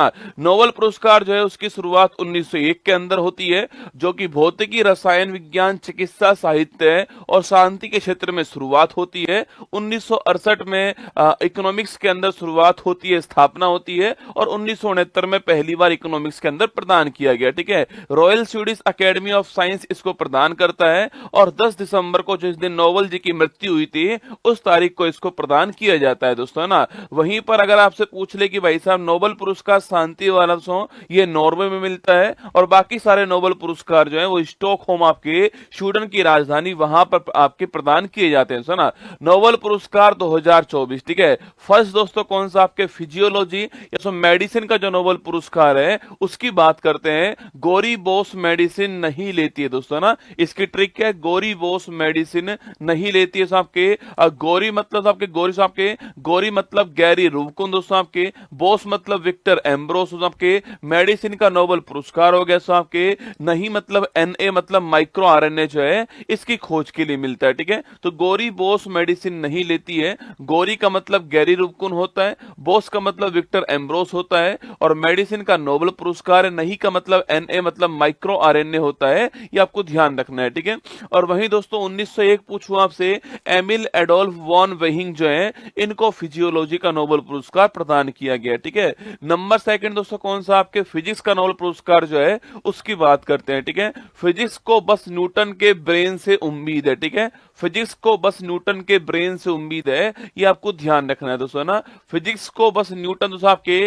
Nobel पुरस्कार जो है उसकी शुरुआत 1901 के अंदर होती है, जो कि भौतिकी, रसायन विज्ञान, चिकित्सा, साहित्य और शांति के क्षेत्र में शुरुआत होती है। 1968 में इकोनॉमिक्स के अंदर शुरुआत होती है, स्थापना होती है, और 1969 में पहली बार इकोनॉमिक्स के अंदर प्रदान किया गया। ठीक है, royal Swedish academy of science इसको प्रदान करता है, और 10 दिसंबर को जिस दिन नोबेल जी की मृत्यु हुई थी उस तारीख को इसको प्रदान किया जाता है दोस्तों, है ना। वहीं पर अगर आपसे पूछ ले कि भाई साहब नोबेल पुरस्कार शांति वाला ये नॉर्वे में मिलता है, और बाकी सारे नोबेल पुरस्कार जो है वो स्टॉकहोम, आपके स्वीडन की राजधानी, वहां पर आपके प्रदान किए जाते हैं सुना। नोबेल पुरस्कार 2024, ठीक है। फर्स्ट दोस्तों कौन सा, आपके फिजियोलॉजी या मेडिसिन का जो नोबेल पुरस्कार है उसकी बात करते हैं। गोरी बोस मेडिसिन नहीं लेती है दोस्तों ना, इसकी ट्रिक क्या है, गोरी बोस मेडिसिन नहीं लेती है। आपके गोरी मतलब आपके गोरी मतलब गैरी रूबकुन दोस्तों, आपके बोस मतलब विक्टर एम्ब्रोस, आपके मेडिसिन का नोबेल पुरस्कार हो गया। आपके नहीं मतलब एनए मतलब माइक्रो आरएनए जो है इसकी खोज के लिए मिलता है। ठीक है, तो गोरी बोस मेडिसिन नहीं लेती है। गोरी का मतलब गैरी रूबकुन होता है, बोस का मतलब विक्टर एम्ब्रोस होता है, और मेडिसिन का नोबेल पुरस्कार है। नहीं का मतलब एनए मतलब माइक्रो आरएनए होता है, ये आपको ध्यान रखना है। ठीक है, और वहीं दोस्तों 1901 पूछूं आपसे, एमिल एडोल्फ वॉन वेहिंग जो है इनको फिजियोलॉजी का नोबेल पुरस्कार प्रदान किया गया। ठीक है, नंबर सेकंड दोस्तों कौन सा, आपके फिजिक्स का नोबेल पुरस्कार जो है उसकी बात करते हैं। ठीक है, फिजिक्स को बस न्यूटन के ब्रेन से उम्मीद है। ठीक है, फिजिक्स को बस न्यूटन के ब्रेन से उम्मीद है, ये आपको ध्यान रखना है दोस्तों ना। फिजिक्स को बस न्यूटन दोस्तों आपके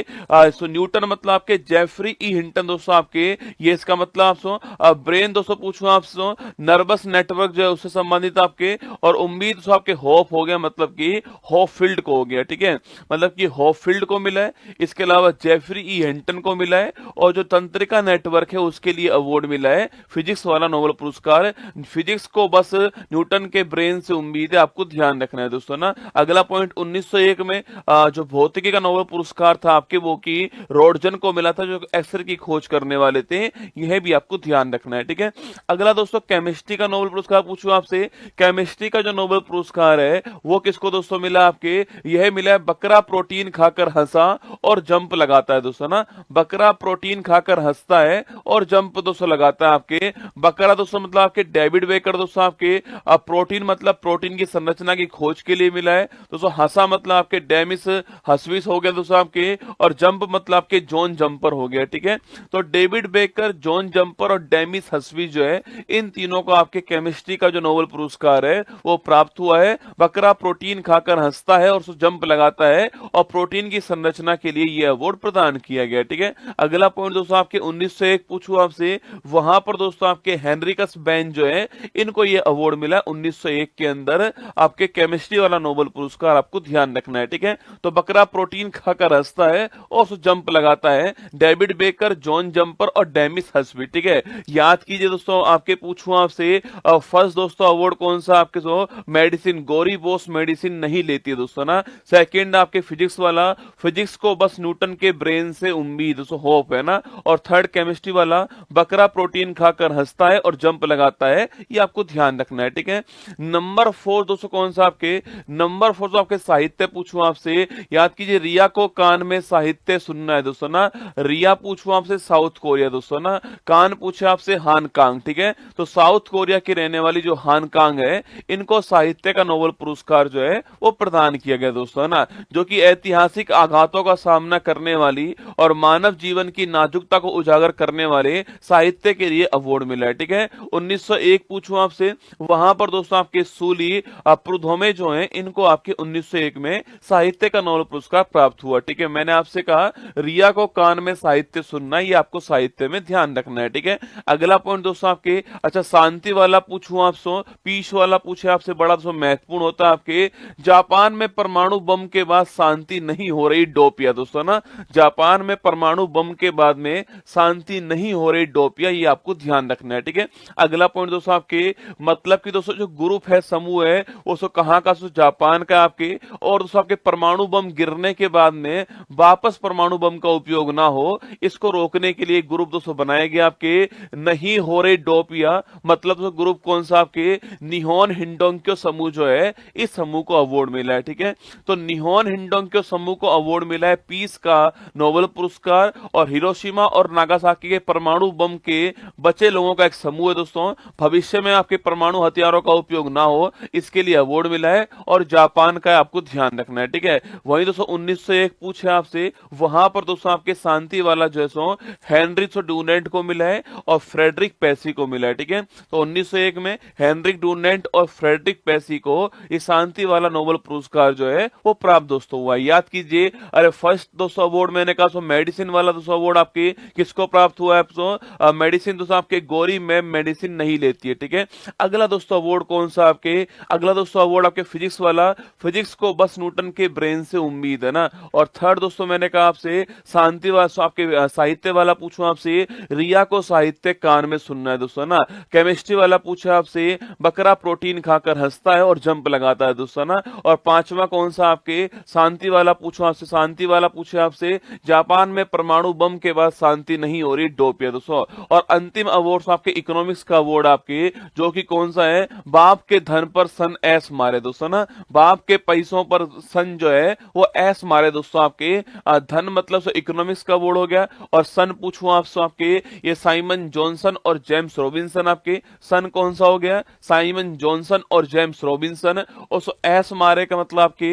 न्यूटन मतलब आपके जेफरी ई हिंटन दोस्तों, आपके ये इसका मतलब आपसे ब्रेन दोस्तों पूछूं आपसे, नर्वस नेटवर्क जो है उससे संबंधित आपके, और उम्मीद दोस्तों आपके होप हो गया, मतलब कि होप फील्ड को हो गया। ठीक है, मतलब कि होप फील्ड को मिला है, इसके अलावा जेफरी ई हिंटन को मिला है, और जो तंत्रिका नेटवर्क है उसके लिए अवार्ड मिला है फिजिक्स वाला नोबेल पुरस्कार। फिजिक्स को बस न्यूटन के ब्रेन से उम्मीद है, आपको ध्यान रखना है दोस्तों ना। अगला पॉइंट 1901 में जो भौतिकी का नोबेल पुरस्कार था आपके वो की रोडजन को मिला था, जो एक्सरे की खोज करने वाले थे, यह भी आपको ध्यान रखना है। ठीक है, अगला दोस्तों केमिस्ट्री का नोबेल पुरस्कार पूछूं आपसे, केमिस्ट्री का जो नोबेल पुरस्कार है वो किसको दोस्तों मिला, आपके यह मिला है बकरा प्रोटीन खाकर हंसा और जंप लगाता है दोस्तों ना। बकरा प्रोटीन खाकर हंसता है और जंप दोस्तों लगाता है। आपके बकरा दोस्तों मतलब आपके डेविड बेकर दोस्तों, आपके प्रोटीन मतलब प्रोटीन की संरचना की खोज के लिए मिला है दोस्तों। हंसा मतलब आपके डेमिस हसविस हो गया दोस्तों आपके, और जंप मतलब आपके जॉन जंपर हो गया। ठीक है, तो डेविड बेकर, जॉन जंपर और डेमिस हसविस जो है इन तीनों को आपके केमिस्ट्री का जो नोबेल पुरस्कार है वो प्राप्त हुआ है। बकरा प्रोटीन खाकर हंसता है और जंप लगाता है, और प्रोटीन की संरचना के लिए यह अवार्ड प्रदान किया गया। ठीक है, अगला पॉइंट दोस्तों आपके 1901 पूछूं आपसे, वहां पर दोस्तों आपके हेनरिकस बेन जो है इनको यह अवार्ड मिला 1901 के अंदर, आपके केमिस्ट्री वाला नोबेल पुरस्कार, आपको ध्यान रखना है। ठीक है, तो बकरा प्रोटीन खाकर हंसता है और जंप लगाता है, डेविड बेकर, जॉन जंपर और डेमिस हसवी। ठीक है, याद कीजिए दोस्तों, आपके पूछूं आपसे फर्स्ट दोस्तों अवार्ड कौन सा, आपके जो मेडिसिन, गोरी बोस मेडिसिन नहीं लेती है दोस्तों ना। सेकंड आपके फिजिक्स वाला, फिजिक्स को बस न्यूटन के ब्रेन से उम्मीद दोस्तों होप है ना। और थर्ड केमिस्ट्री वाला, बकरा प्रोटीन खाकर हंसता है और जंप लगाता है, ये आपको ध्यान रखना है। ठीक है, नंबर 4 दोस्तों कौन सा, आपके नंबर 4 तो आपके साहित्य पूछूं आपसे, याद कीजिए रिया को कान में साहित्य सुनना है दोस्तों ना। रिया पूछूं आपसे साउथ कोरिया दोस्तों ना, कान पूछे आपसे हानकांग। ठीक है, तो साउथ कोरिया की रहने वाली जो हानकांग है इनको साहित्य का नोबेल पुरस्कार जो है वो प्रदान किया गया दोस्तों ना, जो कि ऐतिहासिक आघातों का सामना करने वाली और मानव जीवन की नाजुकता को उजागर करने वाले साहित्य के लिए अवार्ड मिला है। ठीक है, 1901 पूछूं आपसे, वहां पर दोस्तों आपके सूली प्रुधोमे जो हैं इनको आपके 1901 में साहित्य का नोबेल पुरस्कार प्राप्त हुआ। ठीक है, मैंने आपसे कहा रिया को कान में साहित्य सुनना, ये आपको साहित्य में ध्यान रखना है। ठीक है, अगला पॉइंट दोस्तों आपके, अच्छा शांति वाला पूछूं आपसे, पीस वाला पूछे आपसे, बड़ा दोस्तों महत्वपूर्ण होता है। आपके जापान में परमाणु बम के बाद शांति नहीं हो रही, डोपिया दोस्तों ना। जापान में परमाणु बम के बाद में शांति नहीं हो रही, डोपिया, ये आपको ध्यान रखना है। ठीक है, अगला पॉइंट दोस्तों आपके, मतलब कि दोस्तों जो ग्रुप है, समूह है, वो सो कहां का, सो जापान का आपके, और दोस्तों आपके परमाणु बम गिरने के बाद में वापस परमाणु बम का उपयोग ना हो, इसको रोकने के लिए ग्रुप दोस्तों बनाया गया आपके नहीं हो रहे डोपिया, मतलब तो ग्रुप कौन सा, आपके निहोन हिंडोंक्यो समूह जो है इस समूह को अवार्ड मिला है। ठीक है, तो निहोन हिंडोंक्यो समूह को अवार्ड मिला है पीस का नोबेल पुरस्कार, और हिरोशिमा और नागासाकी के परमाणु बम के बचे लोगों का एक समूह है दोस्तों, भविष्य में आपके परमाणु हथियारों का उपयोग ना हो इसके लिए अवार्ड मिला है, और जापान का आपको ध्यान रखना है, ठीक है। वहीं दोस्तों 1901 पूछे आपसे, वहां पर दोस्तों आपके शांति वाला जो है सो हेनरिक डुनेंट को मिला है और फ्रेडरिक पेसी को मिला है, ठीक है। तो 1901 में हेनरिक डुनेंट और फ्रेडरिक पेसी को ये शांति वाला नोबेल पुरस्कार जो है वो प्राप्त दोस्तों हुआ है। याद कीजिए, अरे फर्स्ट दोस्तों अवार्ड मैंने कहा सो मेडिसिन वाला दोस्तों अवार्ड आपके किसको प्राप्त हुआ है, तो मेडिसिन दोस्तों आपके गोरी मैम मेडिसिन नहीं लेती है, ठीक है। अगला दोस्तों अवार्ड कौन सा आपके, अगला दोस्तों अवार्ड आपके फिजिक्स वाला, फिजिक्स को बस न्यूटन के ब्रेन से उम्मीद है ना। और थर्ड दोस्तों मैंने कहा आपसे शांति वाला आपके साहित्य वाला पूछूं आपसे, रिया को साहित्य कान में सुनना है दोस्तों ना। केमिस्ट्री वाला पूछा आपसे, बकरा प्रोटीन खाकर हंसता है और जंप लगाता है दोस्तों ना। और पांचवा कौन सा आपके शांति वाला पूछो आपसे, शांति वाला पूछे आपसे, जापान में परमाणु बम के बाद शांति नहीं हो रही, डोप है दोस्तों। और अंतिम अवार्ड आपके इकोनॉमिक्स का अवार्ड आपके, जो कि कौन सा है, बाप के धन पर सन ऐस मारे दोस्तों ना, बाप के पैसों पर सन जो है वो ऐस मारे दोस्तों आपके। धन मतलब इकोनॉमिक्स का अवार्ड हो गया, और सन पूछूं आपसे आपके, ये साइमन जॉनसन और जेम्स रॉबिन्सन आपके, सन कौन सा हो गया, साइमन जॉनसन और जेम्स रॉबिन्सन, और एस मारे का मतलब आपके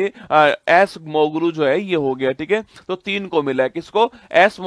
एस मोगलू जो है ये हो गया, ठीक है। तो तीन को मिला है, किसको, एस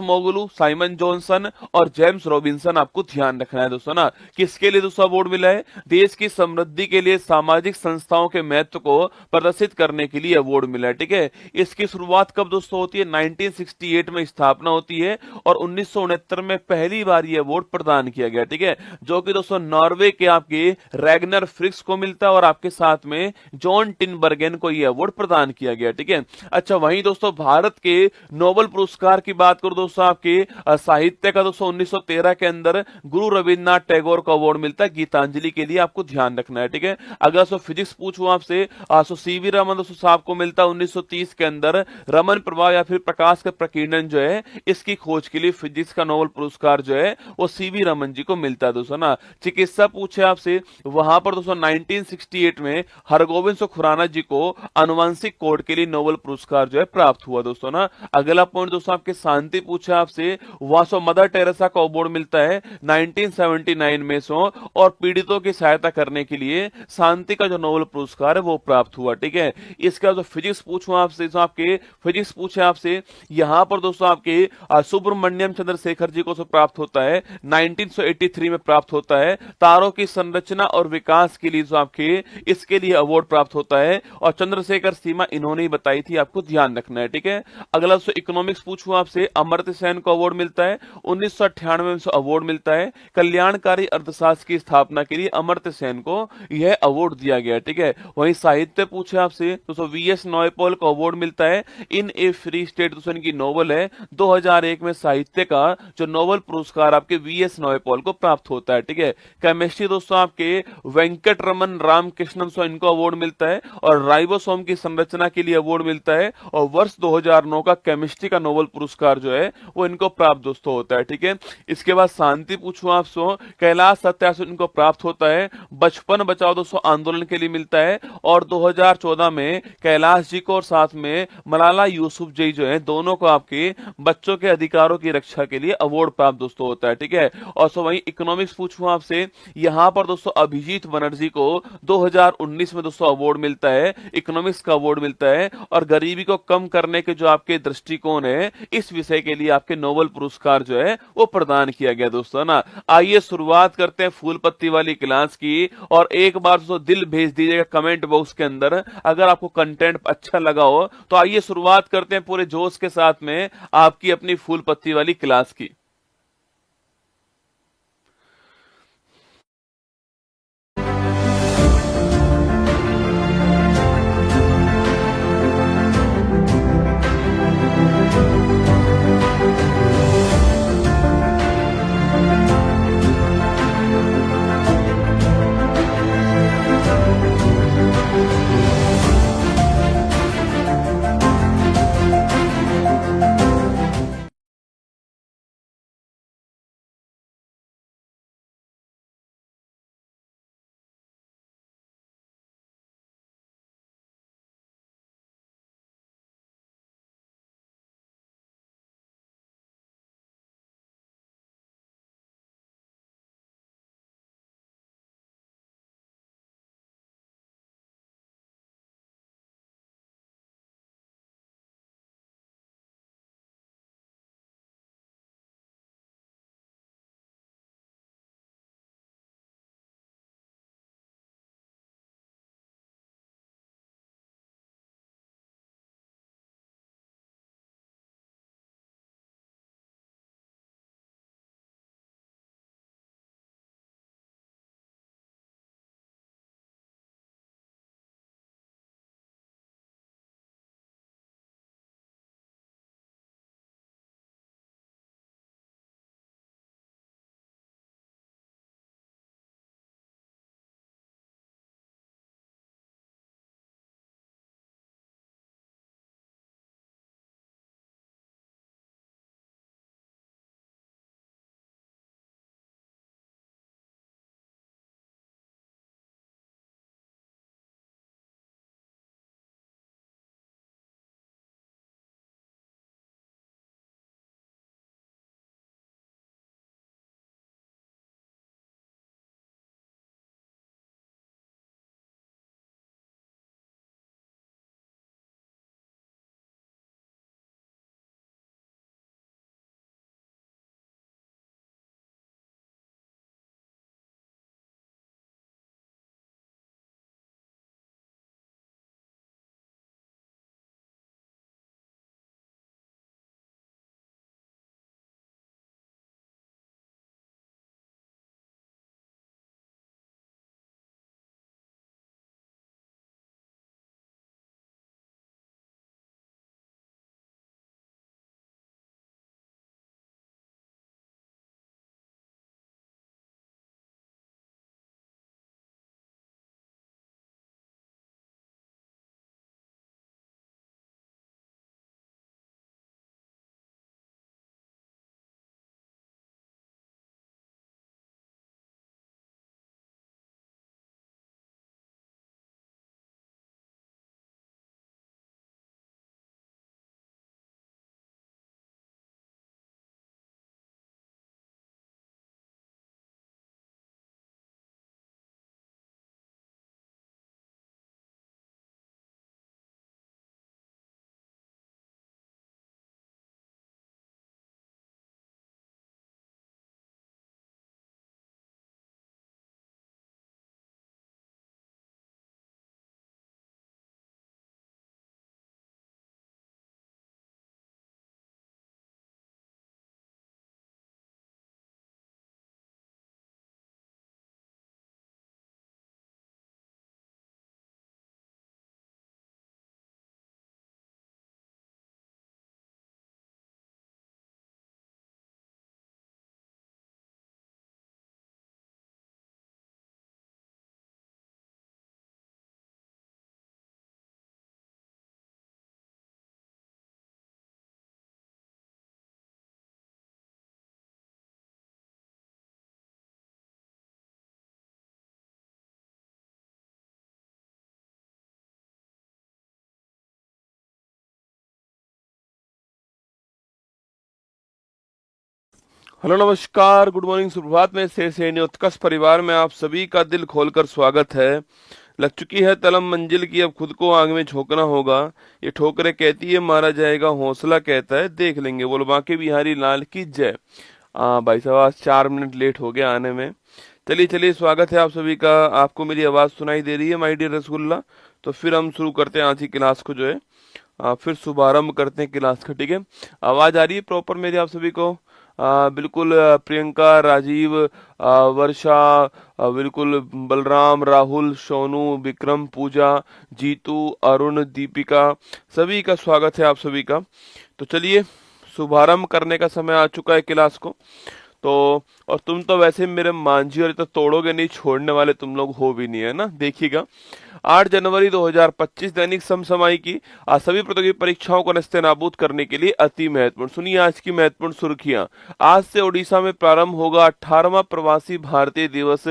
मोगलू, साइमन जॉनसन और जेम्स रॉबिन्सन, आपको ध्यान रखना है दोस्तों ना। किसके लिए दोस्तों अवार्ड मिला है, देश की समृद्धि के लिए सामाजिक संस्थाओं के महत्व को प्रदर्शित करने के लिए अवार्ड मिला है, ठीक है। इसकी शुरुआत कब दोस्तों होती है, 1968 में स्थापना होती है, और 1969 में पहली बार ये अवार्ड प्रदान किया गया, ठीक है। जो कि दोस्तों नॉर्वे के आपके रैगनर फ्रिक्स को मिलता है, और आपके साथ में जॉन टिनबर्गेन को यह अवार्ड प्रदान किया गया, ठीक है। अच्छा, वहीं दोस्तों भारत के नोबेल पुरस्कार की बात करो दोस्तों, आपके साहित्य का दोस्तों 1913 के अंदर गुरु रविन्द्रनाथ टैगोर को अवार्ड मिलता है गीतांजलि के लिए, आपको ध्यान रखना है, ठीक है। अगर सो फिजिक्स पूछूं आपसे, सो सीवी रमन दोस्तों साहब को मिलता है 1930 के अंदर, रमन प्रभाव या फिर प्रकाश का प्रकीर्णन जो है इसकी खोज के लिए फिजिक्स का नोबेल पुरस्कार जो है वो सीवी रमन जी को मिलता है दोस्तों ना। चिकित्सा पूछे आपसे, वहां पर दोस्तों 1968 में हरगोविंद खुराना जी को आनुवंशिक कोड के लिए नोबेल पुरस्कार जो है प्राप्त हुआ दोस्तों ना। अगला पॉइंट दोस्तों आपके शांति पूछा आपसे, वहां सो मदर टेरेसा को अवार्ड मिलता है 1979 में सो, और पीड़ितों की सहायता करने के लिए शांति का जो नोबेल पुरस्कार है वो प्राप्त हुआ, ठीक है। इसका जो फिजिक्स पूछूं आपसे, तो आपके फिजिक्स पूछे आपसे, यहां पर दोस्तों आपके सुब्रमण्यम चंद्रशेखर जी को प्राप्त होता है 1983 में प्राप्त होता है, तारों की संरचना और विकास के लिए जो आपके इसके लिए अवार्ड प्राप्त होता है, और चंद्रशेखर सीमा इन्होंने ही बताई थी, आपको ध्यान रखना है, ठीक है। अगला इकोनॉमिक्स पूछूं आपसे, अमर्त्य सेन को अवार्ड मिलता है 1998 में अवार्ड मिलता है, कल्याणकारी अर्थशास्त्र की स्थापना के लिए अमर्त्य सेन को यह अवार्ड दिया गया, ठीक है। वहीं साहित्य पूछे आपसे, तो वीएस नॉयपॉल को अवार्ड मिलता है इन ए फ्री स्टेट, दोस्तों की नोवेल है, 2001 में साहित्य का जो नोबेल पुरस्कार आपके वीएस नॉयपॉल को प्राप्त होता है, ठीक है। केमिस्ट्री दोस्तों आपके वेंकट रमन रामकृष्णन सो इनको अवार्ड मिलता है, और राइबोसोम की संरचना के लिए अवार्ड मिलता है, और वर्ष 2009 का केमिस्ट्री का नोबेल पुरस्कार जो है वो इनको प्राप्त दोस्तों होता है, ठीक है। इसके बाद शांति पूछूं आपसे, कैलाश सत्यार्थी इनको प्राप्त होता है, बचपन बचाओ दोस्तों आंदोलन के लिए मिलता है, और 2014 में कैलाश जी को और साथ में मलाला यूसुफजई जो है दोनों को आपके बच्चों के अधिकारों की रक्षा के लिए अवार्ड प्राप्त दोस्तों होता है, ठीक है। और सो वहीं इकोनॉमिक्स पूछूं आपसे, यहां पर दोस्तों अभिजीत बनर्जी को 2019 में दोस्तों अवार्ड मिलता है, इकोनॉमिक्स का अवार्ड मिलता है, और गरीबी को कम करने के जो आपके दृष्टिकोण है इस विषय के लिए आपके नोबेल पुरस्कार जो है वो प्रदान किया गया दोस्तों ना। आइए शुरुआत करते हैं फूल पत्ती वाली क्लास की, और एक बार दोस्तों दिल भेज दीजिएगा कमेंट बॉक्स के अंदर अगर आपको कंटेंट अच्छा लगा हो। तो आइए शुरुआत करते हैं पूरे जोश के साथ में आपकी अपनी फूल पत्ती वाली क्लास की। हेलो नमस्कार गुड मॉर्निंग सुप्रभात में शेर सैनी उत्कर्ष परिवार में आप सभी का दिल खोलकर स्वागत है। लग चुकी है तलम मंजिल की, अब खुद को आग में झोंकना होगा। ये ठोकरे कहती है मारा जाएगा, हौसला कहता है देख लेंगे। बोलो बांके बिहारी लाल की जय। भाई साहब आज 4 मिनट लेट हो गया आने में। चलिए चलिए स्वागत है आप सभी का। आपको मेरी आवाज सुनाई दे रही है माय डियर रसगुल्ला? तो फिर हम शुरू करते हैं आज की क्लास को जो है। फिर शुभारंभ करते हैं क्लास का, ठीक है। आवाज आ रही है प्रॉपर मेरी आप सभी को? बिल्कुल प्रियंका, राजीव, वर्षा, बिल्कुल बलराम, राहुल, सोनू, विक्रम, पूजा, जीतू, अरुण, दीपिका, सभी का स्वागत है आप सभी का। तो चलिए शुभारंभ करने का समय आ चुका है क्लास को। तो और तुम तो वैसे मेरे मांझी और तो तोड़ोगे नहीं, छोड़ने वाले तुम लोग हो भी नहीं, है ना। देखिएगा 8 जनवरी 2025 दैनिक समसामयिक की आज सभी प्रतियोगी परीक्षाओं को नस्तेनाबूद करने के लिए अति महत्वपूर्ण। सुनिए आज की महत्वपूर्ण सुर्खियां। आज से ओडिशा में प्रारंभ होगा 18वां प्रवासी भारतीय दिवस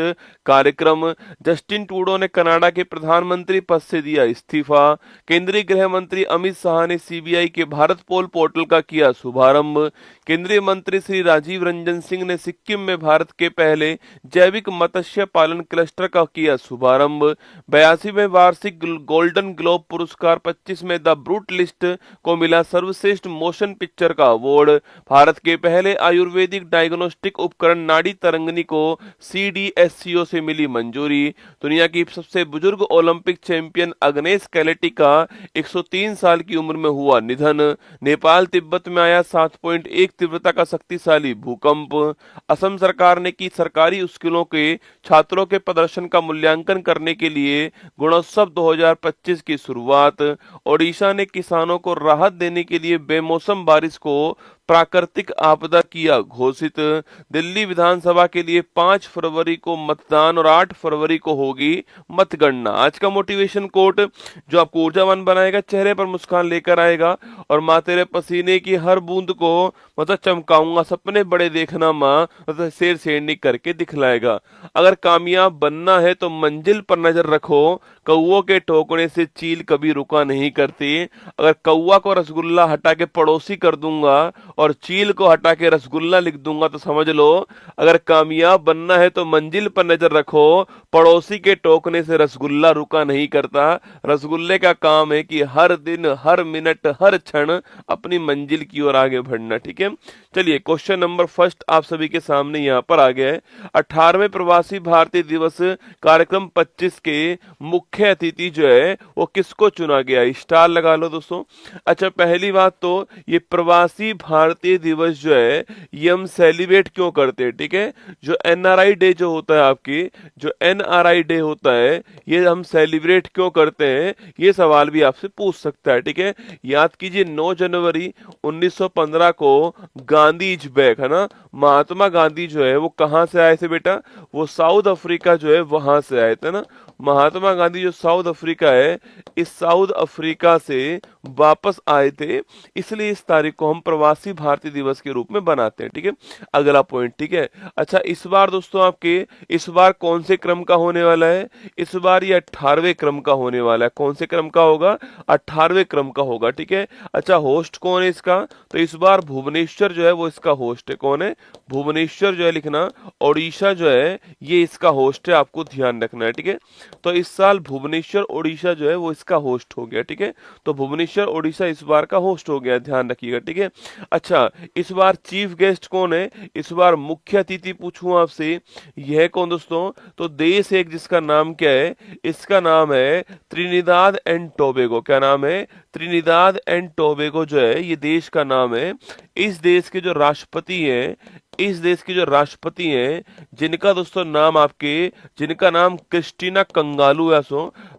कार्यक्रम। जस्टिन ट्रूडो ने कनाडा के प्रधानमंत्री पद से दिया इस्तीफा। केंद्रीय गृह मंत्री अमित शाह ने सीबीआई के भारत पोल पोर्टल का किया शुभारंभ। केंद्रीय मंत्री श्री राजीव रंजन सिंह ने सिक्किम में भारत के पहले जैविक मत्स्य पालन क्लस्टर का किया शुभारंभ। 82वें वार्षिक गोल्डन ग्लोब पुरस्कार 25 में द ब्रूट लिस्ट को मिला सर्वश्रेष्ठ मोशन पिक्चर का अवार्ड। भारत के पहले आयुर्वेदिक डायग्नोस्टिक उपकरण नाड़ी तरंगनी को सीडीएससीओ से मिली मंजूरी। दुनिया की सबसे बुजुर्ग ओलंपिक चैंपियन अग्नेस कैलेटी का 103 साल की उम्र में हुआ निधन। नेपाल तिब्बत में आया 7.1 तीव्रता का शक्तिशाली भूकंप। असम सरकार ने की सरकारी स्कूलों के छात्रों के प्रदर्शन का मूल्यांकन करने के लिए गुणोत्सव 2025 की शुरुआत। ओडिशा ने किसानों को राहत देने के लिए बेमौसम बारिश को प्राकृतिक आपदा किया घोषित। दिल्ली विधानसभा के लिए 5 फरवरी को मतदान और 8 फरवरी को होगी मतगणना। आज का मोटिवेशन कोट जो आपको ऊर्जावान बनाएगा, चेहरे पर मुस्कान लेकर आएगा और माँ तेरे पसीने की हर बूंद को मतलब चमकाऊंगा, सपने बड़े देखना माँ, मतलब शेर शेरनी करके दिखलाएगा। अगर कामयाब बनना है तो मंजिल पर नजर रखो, कौओं के टोकने से चील कभी रुका नहीं करती। अगर कौआ को रसगुल्ला हटा के पड़ोसी कर दूंगा और चील को हटा के रसगुल्ला लिख दूंगा तो समझ लो अगर कामयाब बनना है तो मंजिल पर नजर रखो, पड़ोसी के टोकने से रसगुल्ला रुका नहीं करता। रसगुल्ले का काम है कि हर दिन, हर मिनट, हर क्षण अपनी मंजिल की ओर आगे बढ़ना, ठीक है। चलिए क्वेश्चन नंबर फर्स्ट आप सभी के सामने यहाँ पर आ गया है। 18वें प्रवासी भारतीय दिवस कार्यक्रम 25 के मुख्य अतिथि जो है वो किसको चुना गया? स्टार लगा लो दोस्तों। अच्छा पहली बात तो ये प्रवासी भारतीय दिवस जो है ये हम सेलिब्रेट क्यों करते हैं, ठीक है। जो एनआरआई डे जो होता है, आपकी जो एनआरआई डे होता है ये हम सेलिब्रेट क्यों करते हैं, ये सवाल भी आपसे पूछ सकता है, ठीक है। याद कीजिए 9 जनवरी 1915 को गांधी इज बैक, है ना। महात्मा गांधी जो है वो कहाँ से आए थे बेटा? वो साउथ अफ्रीका जो है वहां से आए थे ना। महात्मा गांधी जो साउथ अफ्रीका है, इस साउथ अफ्रीका से वापस आए थे, इसलिए इस तारीख को हम प्रवासी भारतीय दिवस के रूप में बनाते हैं, ठीक है। अगला पॉइंट, ठीक है। अच्छा इस बार दोस्तों आपके इस बार कौन से क्रम का होने वाला है? इस बार ये 18वें क्रम का होने वाला है। कौन से क्रम का होगा? 18वें क्रम का होगा, ठीक है। अच्छा होस्ट कौन है इसका? तो इस बार भुवनेश्वर जो है वो इसका होस्ट है। कौन है? भुवनेश्वर जो है लिखना, ओडिशा जो है ये इसका होस्ट है, आपको ध्यान रखना है, ठीक है। तो इस साल भुवनेश्वर ओडिशा जो है वो इसका होस्ट हो गया, ठीक है। तो भुवनेश्वर ओडिशा इस बार का होस्ट हो गया, ध्यान रखिएगा, ठीक है। अच्छा इस बार चीफ गेस्ट कौन है? इस बार मुख्य अतिथि पूछूं आपसे, यह कौन दोस्तों? तो देश एक जिसका नाम क्या है, इसका नाम है त्रिनिदाद एंड टोबैगो। क्या नाम है? त्रिनिदाद एंड टोबैगो जो है ये देश का नाम है। इस देश के जो राष्ट्रपति हैं, इस देश की जो राष्ट्रपति हैं जिनका दोस्तों नाम आपके, जिनका नाम क्रिस्टीना कंगालू है,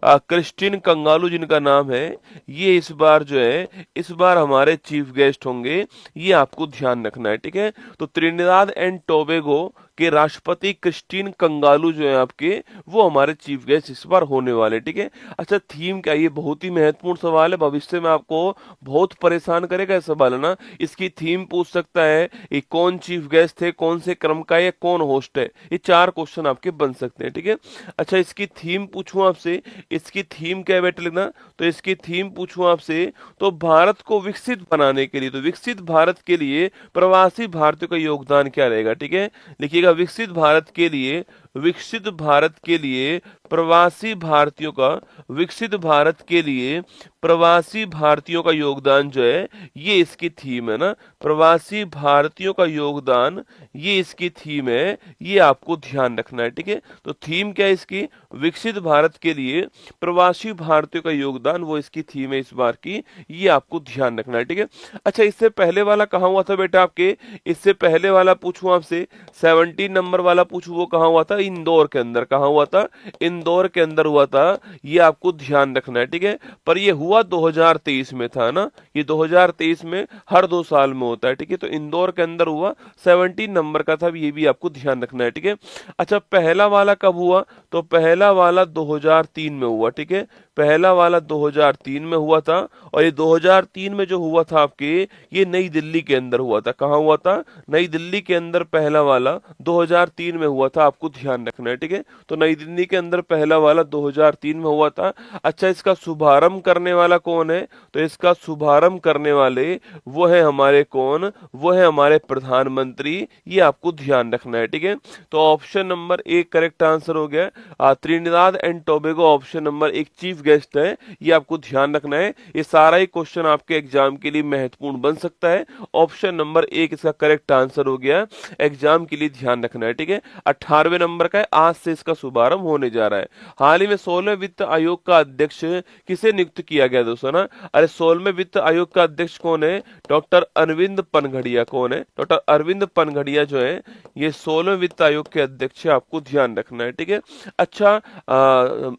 क्रिस्टीन कंगालू जिनका नाम है, ये इस बार जो है इस बार हमारे चीफ गेस्ट होंगे, ये आपको ध्यान रखना है, ठीक है। तो त्रिनिदाद एंड टोबैगो के राष्ट्रपति क्रिस्टीन कंगालू जो है आपके, वो हमारे चीफ गेस्ट इस बार होने वाले। ठीक है, अच्छा थीम क्या, ये बहुत ही महत्वपूर्ण सवाल है, भविष्य में आपको बहुत परेशान करेगा ये सवाल, है ना। इसकी थीम पूछ सकता है, ये कौन चीफ गेस्ट है, कौन से क्रम का है, कौन होस्ट है, ये 4 क्वेश्चन आपके बन सकते हैं। ठीक है, अच्छा इसकी थीम पूछूं आपसे, इसकी थीम क्या है बेटा लिखना, तो इसकी थीम पूछूं आपसे तो भारत को विकसित बनाने के लिए, तो विकसित भारत के लिए प्रवासी भारतीयों का योगदान क्या रहेगा। ठीक है, लिखिएगा विकसित भारत के लिए, विकसित भारत के लिए प्रवासी भारतीयों का, विकसित भारत के लिए प्रवासी भारतीयों का योगदान जो है, ये इसकी थीम है ना, प्रवासी भारतीयों का योगदान, ये इसकी थीम है, ये आपको ध्यान रखना है। ठीक है, तो थीम क्या है इसकी, विकसित भारत के लिए प्रवासी भारतीयों का योगदान, वो इसकी थीम है इस बार की, ये आपको ध्यान रखना है। ठीक है, अच्छा इससे पहले वाला कहाँ हुआ था बेटा आपके, इससे पहले वाला पूछूं आपसे, 17 नंबर वाला पूछूं, वो कहाँ हुआ था, इंदौर के अंदर। कहाँ हुआ था, इंदौर के अंदर हुआ था, ये आपको ध्यान रखना है। ठीक है, पर ये हुआ 2023 में था ना, ये 2023 में हर 2 साल में होता है। ठीक है, तो इंदौर के अंदर हुआ, 17 नंबर का था, ये भी आपको ध्यान रखना है। ठीक है, अच्छा पहला वाला कब हुआ, तो पहला वाला 2003 में हुआ। ठीक है, पहला वाला 2003 में हुआ था, और ये 2003 में जो हुआ था आपके, ये नई दिल्ली के अंदर हुआ था। कहाँ हुआ था, नई दिल्ली के अंदर पहला वाला 2003 में हुआ था, आपको ध्यान रखना है। ठीक है, तो नई दिल्ली के अंदर पहला वाला 2003 में हुआ था। अच्छा इसका शुभारंभ करने वाला कौन है, तो इसका शुभारंभ करने वाले वो है हमारे कौन, वो है हमारे प्रधानमंत्री, ये आपको ध्यान रखना है। ठीक है, तो ऑप्शन नंबर 1 करेक्ट आंसर हो गया। Trinidad and Tobago option number 1 chief guest है, ये आपको ध्यान रखना है। ये सारा ही क्वेश्चन आपके एग्जाम के लिए महत्वपूर्ण बन सकता है। ऑप्शन नंबर 1 इसका करेक्ट आंसर हो गया, एग्जाम के लिए ध्यान रखना है। ठीक है, 18वें नंबर का है, आज से इसका शुभारंभ होने जा रहा है। हाल ही में 16वें वित्त आयोग का अध्यक्ष किसे नियुक्त किया गया दोस्तों ना, अरे 16वें वित्त आयोग का अध्यक्ष कौन है, डॉक्टर अरविंद पनघड़िया। कौन है, डॉक्टर अरविंद पनघड़िया जो है, ये 16वें वित्त आयोग के अध्यक्ष है, आपको ध्यान रखना है। ठीक है, अच्छा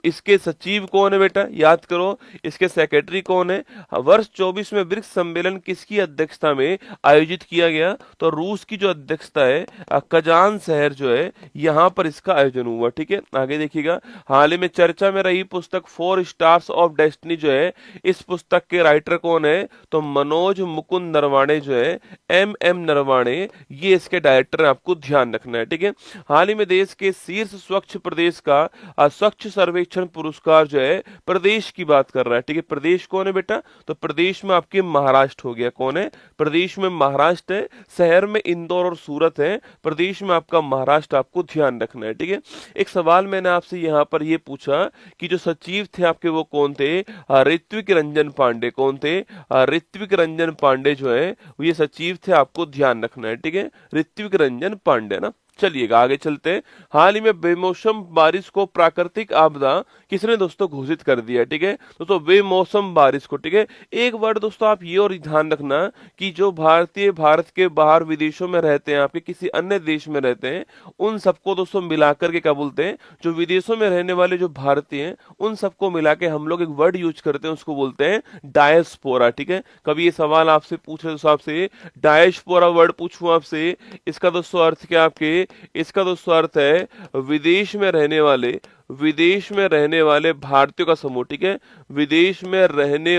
इसके सचिव कौन है बेटा, याद करो, इसके सेक्रेटरी कौन है। वर्ष 24 में ब्रिक्स सम्मेलन किसकी अध्यक्षता में आयोजित किया गया, तो रूस की जो अध्यक्षता है, कजान शहर जो है, यहाँ पर इसका आयोजन हुआ। ठीक है, आगे देखिएगा, हाल ही में चर्चा में रही पुस्तक 4 स्टार्स ऑफ डेस्टिनी जो है, इस पुस्तक के राइटर कौन है, तो मनोज मुकुंद नरवाणे जो है, एम नरवाणे, ये इसके डायरेक्टर है, आपको ध्यान रखना है। ठीक है, हाल ही में देश के शीर्ष स्वच्छ प्रदेश का स्वच्छ सर्वेक्षण पुरस्कार जो है, प्रदेश की बात कर रहा है। ठीक है, प्रदेश कौन है बेटा, तो प्रदेश में आपके महाराष्ट्र हो गया। कौन है, प्रदेश में महाराष्ट्र है, शहर में इंदौर और सूरत है, प्रदेश में आपका महाराष्ट्र, आपको ध्यान रखना है। ठीक है, एक सवाल मैंने आपसे यहाँ पर ये पूछा कि जो सचिव थे आपके वो कौन थे, ऋत्विक रंजन पांडे। कौन थे, ऋत्विक रंजन पांडे जो है, ये सचिव थे, आपको ध्यान रखना है। ठीक है, ऋत्विक रंजन पांडे ना। चलिएगा आगे चलते हैं। हाल ही में बेमौसम बारिश को प्राकृतिक आपदा किसने दोस्तों घोषित कर दिया। ठीक है दोस्तों, बेमौसम बारिश को। ठीक है, एक वर्ड दोस्तों आप ये और ध्यान रखना कि जो भारतीय भारत के बाहर विदेशों में रहते हैं, आपके किसी अन्य देश में रहते हैं, उन सबको दोस्तों मिलाकर के क्या बोलते हैं, जो विदेशों में रहने वाले जो भारतीय हैं, उन सबको मिला के हम लोग एक वर्ड यूज करते हैं, उसको बोलते हैं डायस्पोरा। ठीक है, कभी ये सवाल आपसे पूछे दोस्तों, आपसे डायस्पोरा वर्ड पूछूं आपसे, इसका दोस्तों अर्थ क्या आपके, इसका दोस्तों अर्थ है विदेश में रहने वाले, विदेश में रहने वाले भारतीयों का समूह। ठीक है, विदेश में रहने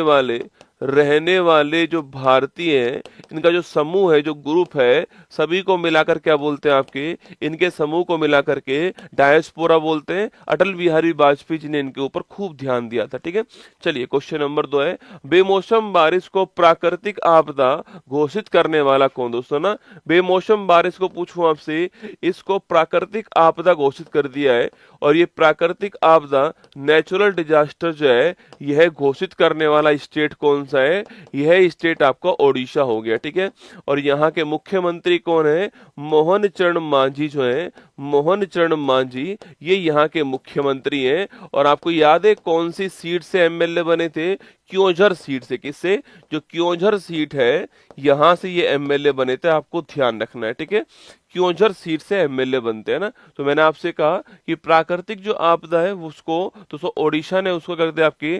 वाले जो भारतीय हैं, इनका जो समूह है, जो ग्रुप है, सभी को मिलाकर क्या बोलते हैं आपके, इनके समूह को मिलाकर के डायस्पोरा बोलते हैं। अटल बिहारी वाजपेयी जी ने इनके ऊपर खूब ध्यान दिया था। ठीक है, चलिए क्वेश्चन नंबर 2 है, बेमौसम बारिश को प्राकृतिक आपदा घोषित करने वाला कौन दोस्तों ना, बेमौसम बारिश को पूछूं आपसे, इसको प्राकृतिक आपदा घोषित कर दिया है, और ये प्राकृतिक आपदा नेचुरल डिजास्टर जो है, यह घोषित करने वाला स्टेट कौन सा है, यह स्टेट आपका ओडिशा हो गया। ठीक है, और यहाँ के मुख्यमंत्री कौन है, मोहन चरण मांझी जो है, मोहन चरण मांझी, ये यहाँ के मुख्यमंत्री हैं। और आपको याद है कौन सी सीट से एमएलए बने थे, क्योंझर सीट से। किससे, जो क्योंझर सीट है, यहां से ये एमएलए बने थे, आपको ध्यान रखना है। ठीक है, क्योंझर सीट से एमएलए बनते हैं ना। तो मैंने आपसे कहा कि प्राकृतिक जो आपदा है उसको दोस्तों ओडिशा ने उसको कर दिया आपकी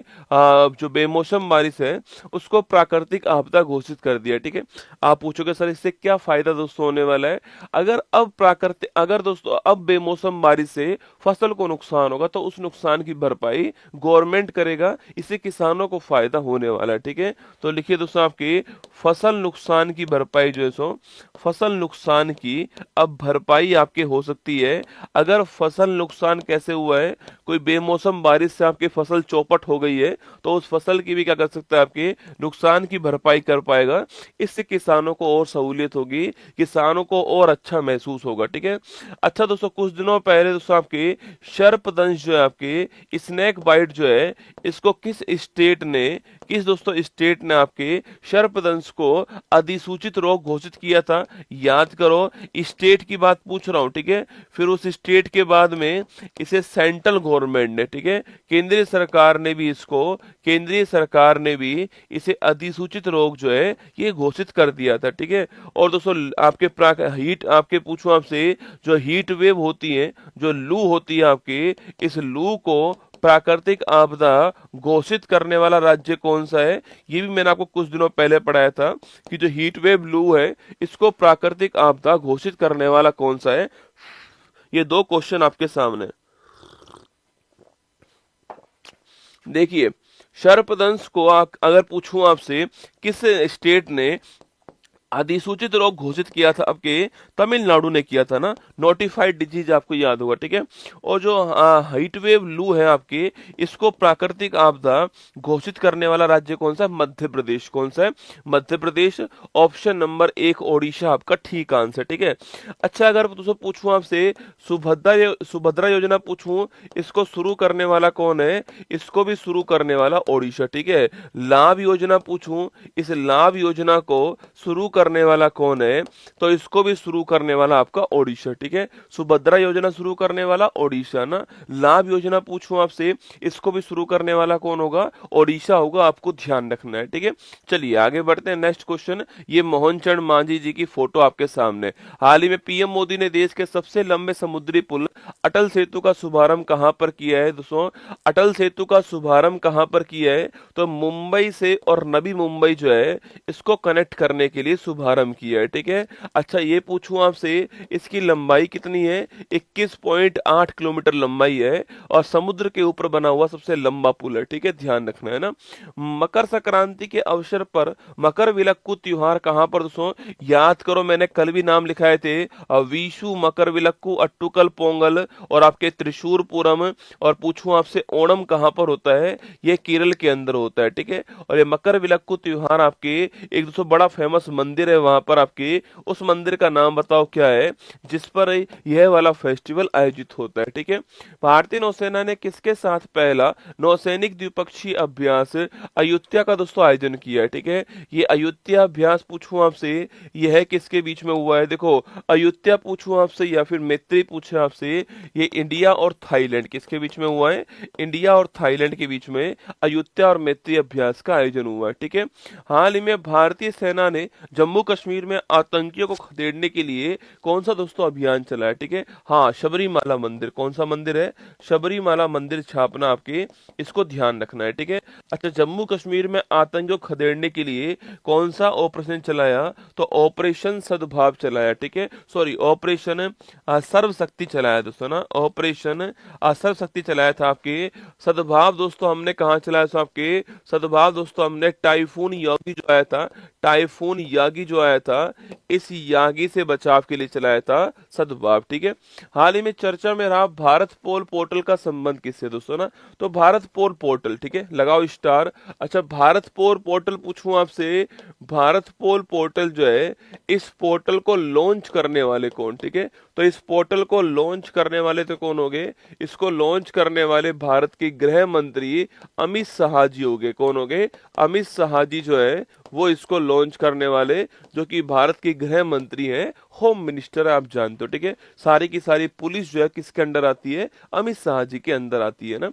जो बेमौसम बारिश है उसको प्राकृतिक आपदा घोषित कर दिया। ठीक है, आप पूछोगे सर इससे क्या फायदा दोस्तों होने वाला है। अगर दोस्तों अब बेमौसम बारिश से फसल को नुकसान होगा तो उस नुकसान की भरपाई गवर्नमेंट करेगा, इससे किसानों को फायदा होने वाला है। ठीक है, तो लिखिए दोस्तों आपकी फसल नुकसान की भरपाई जो है सो फसल नुकसान की अब भरपाई आपके हो सकती है। अगर फसल नुकसान कैसे हुआ है, कोई बेमौसम बारिश से आपकी फसल चौपट हो गई है तो उस फसल की भी क्या कर सकता है, आपके नुकसान की भरपाई कर पाएगा। इससे किसानों को और सहूलियत होगी, किसानों को और अच्छा महसूस होगा। ठीक है, अच्छा दोस्तों कुछ दिनों पहले दोस्तों आपके सर्पदंश जो है आपके स्नेक बाइट जो है इसको किस दोस्तों स्टेट ने आपके सर्पदंश को अधिसूचित रोग घोषित किया था। याद करो स्टेट की बात पूछ रहा हूं। ठीक है, फिर उस स्टेट के बाद में इसे सेंट्रल गवर्नमेंट ने, ठीक है, केंद्रीय सरकार ने भी इसे अधिसूचित रोग जो है ये घोषित कर दिया था। ठीक है, और दोस्तों आपके पूछूं आपसे जो हीट वेव होती है, जो लू होती है आपकी, इस लू को प्राकृतिक आपदा घोषित करने वाला राज्य कौन सा है, ये भी मैंने आपको कुछ दिनों पहले पढ़ाया था कि जो हीट वेव लू है इसको प्राकृतिक आपदा घोषित करने वाला कौन सा है। ये दो क्वेश्चन आपके सामने देखिए। सर्पदंश को अगर पूछूं आपसे किस स्टेट ने अधिसूचित रोग घोषित किया था, आपके तमिलनाडु ने किया था ना, नोटिफाइड डिजीज आपको याद होगा। ठीक है, और जो हीट वेव लू है आपके इसको प्राकृतिक आपदा घोषित करने वाला राज्य कौन सा है, मध्य प्रदेश। कौन सा है, मध्य प्रदेश। ऑप्शन नंबर 1 ओडिशा आपका ठीक आंसर। ठीक है, अच्छा अगर दोस्तों पूछूं आपसे सुभद्रा योजना पूछूं, इसको शुरू करने वाला कौन है, इसको भी शुरू करने वाला ओडिशा। ठीक है, लाभ योजना पूछूं, इस लाभ योजना को शुरू करने वाला कौन है, तो इसको भी शुरू करने वाला आपका ओडिशा। ठीक है, सुभद्रा योजना शुरू करने वाला ओडिशा ना। लाभ योजना पूछूं आपसे, इसको भी शुरू करने वाला कौन होगा, ओडिशा होगा, आपको ध्यान रखना है। ठीक है, चलिए आगे बढ़ते हैं। नेक्स्ट क्वेश्चन, ये मोहन चरण मांझी जी की फोटो आपके सामने। हाल ही में पीएम मोदी ने देश के सबसे लंबे समुद्री पुल अटल सेतु का शुभारंभ कहां पर किया है दोस्तों, अटल सेतु का शुभारंभ कहां पर किया है, तो मुंबई से और नवी मुंबई जो है इसको कनेक्ट करने के लिए शुभारंभ किया है। ठीक है, अच्छा ये पूछूं आपसे इसकी लंबाई कितनी है, 21.8 किलोमीटर लंबाई है और समुद्र के ऊपर बना हुआ सबसे लंबा पुल है। ठीक है, ध्यान रखना है ना। मकर संक्रांति के अवसर पर मकर विलक्कू त्योहार कहां पर दोस्तों, याद करो मैंने कल भी नाम लिखाए थे, विशु, मकर विलक्कू, अट्टुकल पोंगल और आपके त्रिशूर पूरम। और पूछूं आपसे ओणम कहां पर होता है, ये केरल के अंदर होता है। ठीक है, और ये मकर विलक्कू त्योहार आपके एक दोस्तों बड़ा फेमस मंदिर है वहां पर, आपके उस मंदिर का नाम बताओ क्या है जिस पर यह वाला फेस्टिवल आयोजित होता है। ठीक है, भारतीय नौसेना ने किसके साथ पहला नौसैनिक द्विपक्षीय अभ्यास अयुत्या का दोस्तों आयोजन किया है। ठीक है, ये अयुत्या अभ्यास पूछूं आपसे यह किसके बीच में हुआ है, देखो अयुत्या पूछूं आपसे या फिर मैत्री पूछे आपसे, ये इंडिया और थाईलैंड किसके बीच में हुआ है, इंडिया और थाईलैंड के बीच में अयुत्या और मैत्री अभ्यास का आयोजन हुआ है। ठीक है, हाल ही में भारतीय सेना ने जम्मू कश्मीर में आतंकियों को खदेड़ने के लिए कौन सा दोस्तों अभियान चलाया। ठीक है, हाँ शबरीमाला मंदिर, कौन सा मंदिर है, शबरीमाला मंदिर छापना आपके, इसको ध्यान रखना है। ठीक है, अच्छा जम्मू कश्मीर में आतंकियों को खदेड़ने के लिए कौन सा ऑपरेशन चलाया, तो ऑपरेशन सद्भाव चलाया। ठीक है, सॉरी ऑपरेशन सर्वशक्ति चलाया दोस्तों ना, ऑपरेशन सर्वशक्ति चलाया था आपके। सद्भाव दोस्तों हमने कहा चलाया था आपके, सद्भाव दोस्तों हमने टाइफून यागी जो आया था, टाइफून यागी जो आया था इस यागी से बचाव के लिए चलाया था सद्भाव। ठीक है, हाल ही में चर्चा में रहा भारत पोल पोर्टल का संबंध किससे दोस्तों ना, तो भारत पोल पोर्टल, ठीक है लगाओ स्टार। अच्छा भारत पोल पोर्टल पूछूं आपसे, भारत पोल पोर्टल जो है इस पोर्टल को लॉन्च करने वाले कौन, ठीक है, तो इस पोर्टल को लॉन्च करने वाले तो कौन होंगे, इसको लॉन्च करने वाले भारत के गृह मंत्री अमित शाह जी होंगे। कौन होंगे, अमित शाह जी जो है वो इसको लॉन्च करने वाले, जो कि भारत के गृह मंत्री हैं, होम मिनिस्टर है, आप जानते हो। ठीक है, सारी की सारी पुलिस जो है किसके अंडर आती है, अमित शाह जी के अंदर आती है ना।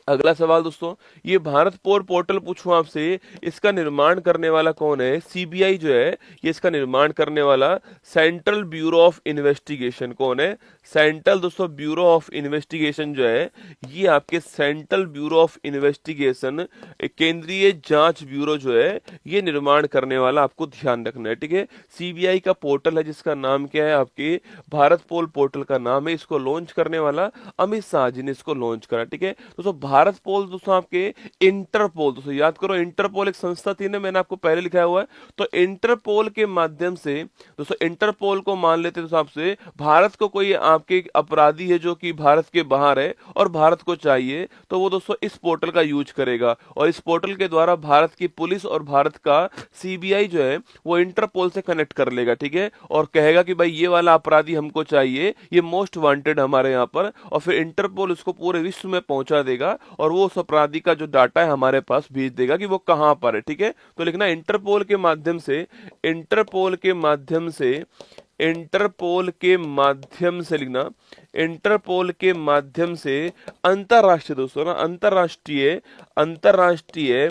अगला सवाल दोस्तों, ये भारत पोर्टल पूछूं आपसे, इसका निर्माण करने वाला कौन है? सीबीआई जो है ये इसका निर्माण करने वाला सेंट्रल ब्यूरो ऑफ इन्वेस्टिगेशन कौन है? सेंट्रल दोस्तों ब्यूरो ऑफ इन्वेस्टिगेशन जो है ये आपके सेंट्रल ब्यूरो ऑफ इन्वेस्टिगेशन, केंद्रीय जांच ब्यूरो जो है ये निर्माण करने वाला, आपको ध्यान रखना है, ठीक है। सीबीआई का पोर्टल है जिसका नाम क्या है? आपके भारत पोर्टल का नाम है। इसको लॉन्च करने वाला अमित शाह जी ने इसको लॉन्च करा, ठीक है। दोस्तों भारत पोल दोस्तों आपके इंटरपोल, दोस्तों याद करो इंटरपोल एक संस्था थी ना, मैंने आपको पहले लिखाया हुआ है। तो इंटरपोल के माध्यम से दोस्तों, इंटरपोल को मान लेते हैं दोस्तों आपसे, भारत को कोई आपके अपराधी है जो कि भारत के बाहर है और भारत को चाहिए, तो वो दोस्तों इस पोर्टल का यूज करेगा और इस पोर्टल के द्वारा भारत की पुलिस और भारत का सीबीआई जो है वो इंटरपोल से कनेक्ट कर लेगा, ठीक है, और कहेगा कि भाई ये वाला अपराधी हमको चाहिए, ये मोस्ट वांटेड हमारे यहाँ पर, और फिर इंटरपोल उसको पूरे विश्व में पहुंचा देगा और वो उस अपराधी का जो डाटा है हमारे पास भेज देगा कि वो कहां पर है, ठीक है। तो लिखना इंटरपोल के माध्यम से, इंटरपोल के माध्यम से, इंटरपोल के माध्यम से लिखना, इंटरपोल के माध्यम से अंतरराष्ट्रीय दोस्तों ना, अंतरराष्ट्रीय अंतरराष्ट्रीय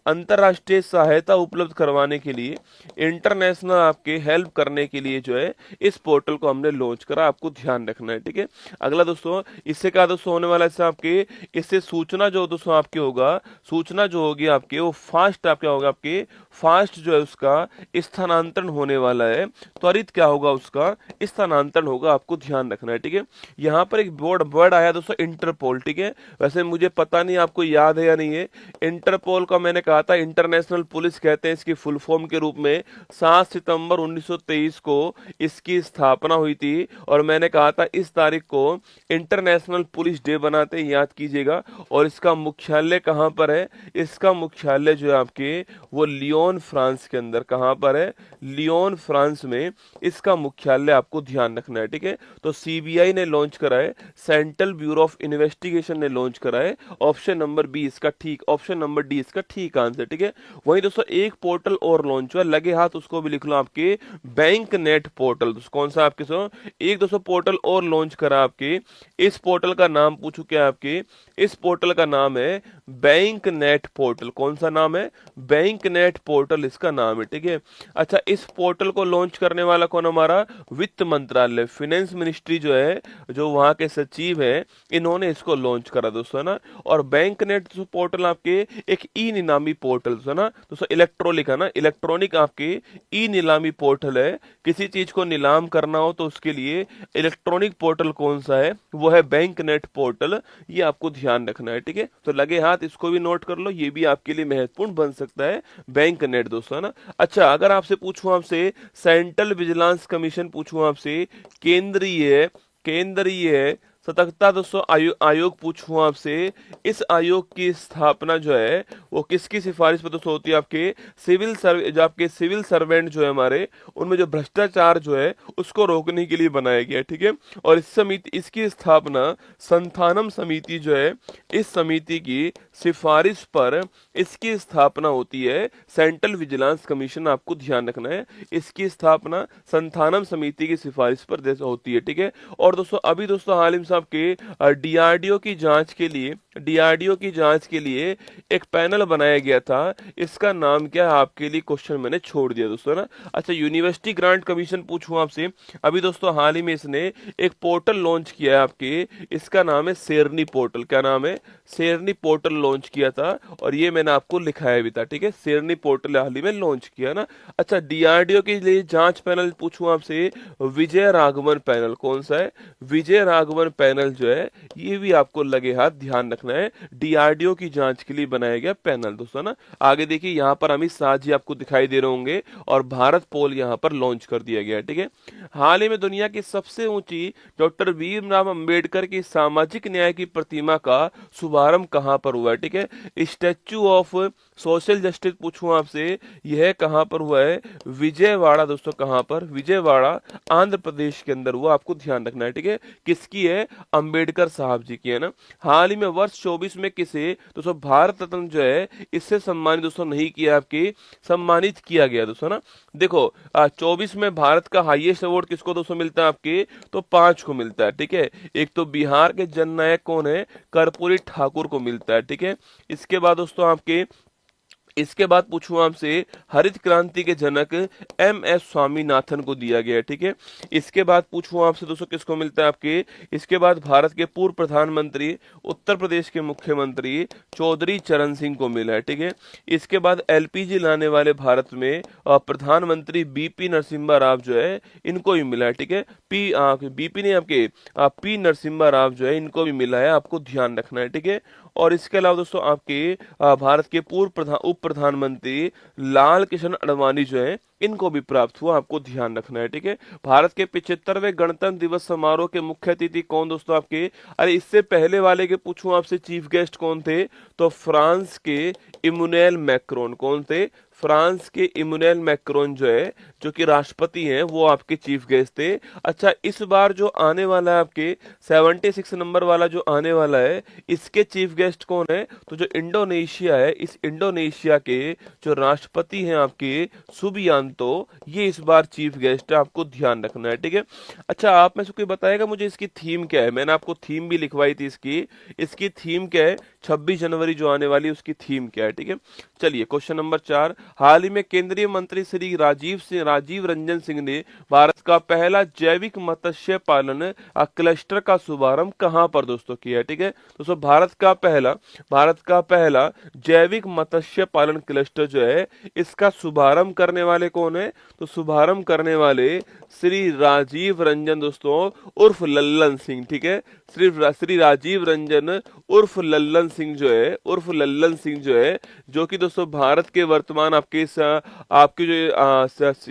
अंतरराष्ट्रीय सहायता उपलब्ध करवाने के लिए, इंटरनेशनल आपके हेल्प करने के लिए जो है इस पोर्टल को हमने लॉन्च करा, आपको ध्यान रखना है, ठीक है। अगला दोस्तों, इससे क्या दोस्तों होने वाला है आपके, इससे सूचना जो दोस्तों आपके होगा, सूचना जो होगी आपके वो फास्ट आपके होगा, आपके फास्ट जो है उसका स्थानांतरण होने वाला है, त्वरित क्या होगा उसका स्थानांतरण होगा, आपको ध्यान रखना है, ठीक है। यहाँ पर एक वर्ड आया दोस्तों इंटरपोल, ठीक है। वैसे मुझे पता नहीं आपको याद है या नहीं है, इंटरपोल का मैंने कहा था इंटरनेशनल पुलिस कहते हैं इसकी फुल फॉर्म के रूप में। 7 सितंबर 1923 को इसकी स्थापना हुई थी और मैंने कहा था इस तारीख को इंटरनेशनल पुलिस डे बनाते हैं, याद कीजिएगा। और इसका मुख्यालय कहां पर है? इसका मुख्यालय जो है आपके वो लियोन फ्रांस के अंदर, कहां पर है? लियोन फ्रांस में इसका मुख्यालय, आपको ध्यान रखना है, ठीक है। तो सीबीआई ने लॉन्च करा है, सेंट्रल ब्यूरो ऑफ इन्वेस्टिगेशन ने लॉन्च करा है। ऑप्शन नंबर बी इसका ठीक, ऑप्शन नंबर डी इसका ठीक आंसर, ठीक है। वहीं दोस्तों एक पोर्टल और लॉन्च हुआ, लगे हाथ उसको भी लिख लो, आपके बैंक नेट पोर्टल। कौन सा आपके सो एक दोस्तों पोर्टल और लॉन्च करा आपके, इस पोर्टल का नाम पूछू क्या आपके, इस पोर्टल का नाम है बैंक नेट पोर्टल। कौन सा नाम है? बैंक नेट पोर्टल इसका नाम है, ठीक है। अच्छा, इस पोर्टल को लॉन्च करने वाला कौन? हमारा वित्त मंत्रालय, फाइनेंस मिनिस्ट्री जो है, जो वहां के सचिव है, इन्होंने इसको लॉन्च करा दोस्तों ना। और बैंक नेट पोर्टल आपके एक ई नीलामी पोर्टल है ना दोस्तों, इलेक्ट्रॉनिक है ना, इलेक्ट्रॉनिक आपके ई नीलामी पोर्टल है। किसी चीज को नीलाम करना हो तो उसके लिए इलेक्ट्रॉनिक पोर्टल कौन सा है? वो है बैंक नेट पोर्टल, ये आपको ध्यान रखना है, ठीक है। तो लगे हाथ इसको भी नोट कर लो, ये भी आपके लिए महत्वपूर्ण बन सकता है, बैंक नेट दोस्तों है ना। अच्छा, अगर आपसे पूछूं, आपसे सेंट्रल विजिलेंस कमीशन पूछूं, आपसे केंद्रीय केंद्रीय सतर्कता दोस्तों आयोग पूछूं आपसे, इस आयोग की स्थापना जो है वो किसकी सिफारिश पर दोस्तों होती है? आपके सिविल सर्व जो आपके सिविल सर्वेंट जो है हमारे, उनमें जो भ्रष्टाचार जो है उसको रोकने के लिए बनाया गया, ठीक है। और इस समिति, इसकी स्थापना संथानम समिति जो है, इस समिति की सिफारिश पर इसकी स्थापना होती है, सेंट्रल विजिलेंस कमीशन, आपको ध्यान रखना है। इसकी स्थापना संथानम समिति की सिफारिश पर होती है, ठीक है। और दोस्तों अभी दोस्तों हाल ही साहब के डीआरडीओ की जांच के लिए, डीआरडीओ की जांच के लिए एक पैनल बनाया गया था, इसका नाम क्या है? आपके लिए क्वेश्चन मैंने छोड़ दिया दोस्तों ना। अच्छा, यूनिवर्सिटी ग्रांट कमीशन पूछूं आपसे, अभी दोस्तों हाल ही में इसने एक पोर्टल लॉन्च किया है आपके, इसका नाम है शेरनी पोर्टल। क्या नाम है? शेरनी पोर्टल लॉन्च किया था और ये मैंने आपको लिखाया भी था, ठीक है। शेरनी पोर्टल हाल ही में लॉन्च किया ना। अच्छा, डीआरडीओ के लिए जांच पैनल पूछूं आपसे, विजय राघवन पैनल। कौन सा है? विजय राघवन पैनल जो है ये भी आपको लगे हाथ ध्यान रखना है, डीआरडीओ की जांच के लिए बनाया गया पैनल दोस्तों ना। आगे देखिए, यहाँ पर अमित शाह जी आपको दिखाई दे रहे होंगे और भारत पोल यहाँ पर लॉन्च कर दिया गया है, ठीक है। हाल ही में दुनिया की सबसे ऊंची डॉक्टर भीमराव अंबेडकर की सामाजिक न्याय की प्रतिमा का शुभारंभ कहां पर हुआ है? ठीक है, स्टैच्यू ऑफ सोशल जस्टिस पूछूं आपसे, यह कहां पर हुआ है? विजयवाड़ा दोस्तों। कहां पर? विजयवाड़ा, आंध्र प्रदेश के अंदर हुआ, आपको ध्यान रखना है, ठीक है। किसकी है? अंबेडकर साहब जी की है ना। हाल ही में वर्ष वर्ष 24 में किसे दोस्तों भारत रत्न जो है इससे सम्मानित दोस्तों नहीं किया, आपके सम्मानित किया गया दोस्तों ना। देखो 24 में भारत का हाईएस्ट अवार्ड किसको दोस्तों मिलता है, आपके तो 5 को मिलता है, ठीक है। एक तो बिहार के जननायक कौन है, कर्पूरी ठाकुर को मिलता है, ठीक है। इसके बाद दोस्तों आपके इसके बाद पूछूं आपसे, हरित क्रांति के जनक एम.एस. स्वामीनाथन को दिया गया है, ठीक है। इसके बाद पूछूं आपसे दोस्तों किसको मिलता है, आपके इसके बाद भारत के पूर्व प्रधानमंत्री, उत्तर प्रदेश के मुख्यमंत्री चौधरी चरण सिंह को मिला है, ठीक है। इसके बाद एलपीजी लाने वाले भारत में प्रधानमंत्री बीपी नरसिम्हा राव जो है इनको भी मिला है, ठीक है। बीपी ने आपके पी नरसिम्हा राव जो है इनको भी मिला है, आपको ध्यान रखना है, ठीक है। और इसके अलावा दोस्तों आपके भारत के उप प्रधानमंत्री लाल कृष्ण आडवाणी जो है इनको भी प्राप्त हुआ, आपको ध्यान रखना है, ठीक है। भारत के 75वें गणतंत्र दिवस समारोह के मुख्य अतिथि कौन दोस्तों आपके, अरे इससे पहले वाले के पूछूं आपसे चीफ गेस्ट कौन थे, तो फ्रांस के इमैनुएल मैक्रोन, कौन थे, फ्रांस के इमैनुएल मैक्रोन जो है जो कि राष्ट्रपति हैं वो आपके चीफ गेस्ट थे। अच्छा इस बार जो आने वाला है आपके 76 नंबर वाला जो आने वाला है इसके चीफ गेस्ट कौन है, तो जो इंडोनेशिया है, इस इंडोनेशिया के जो राष्ट्रपति हैं आपके सुबियांतो, ये इस बार चीफ गेस्ट है, आपको ध्यान रखना है, ठीक है। अच्छा आप में से कोई बताएगा मुझे इसकी थीम क्या है, मैंने आपको थीम भी लिखवाई थी इसकी थीम क्या है, 26 जनवरी जो आने वाली उसकी थीम क्या है, ठीक है। चलिए क्वेश्चन नंबर 4, हाल ही में केंद्रीय मंत्री श्री राजीव रंजन सिंह ने भारत का पहला जैविक मत्स्य पालन क्लस्टर का शुभारंभ कहां पर दोस्तों किया है, ठीक है। दोस्तों भारत का पहला जैविक मत्स्य पालन क्लस्टर जो है इसका शुभारंभ करने वाले कौन है, तो शुभारंभ करने वाले श्री राजीव रंजन दोस्तों उर्फ लल्लन सिंह, ठीक है। श्री राजीव रंजन उर्फ लल्लन सिंह जो है जो कि दोस्तों भारत के वर्तमान आपकी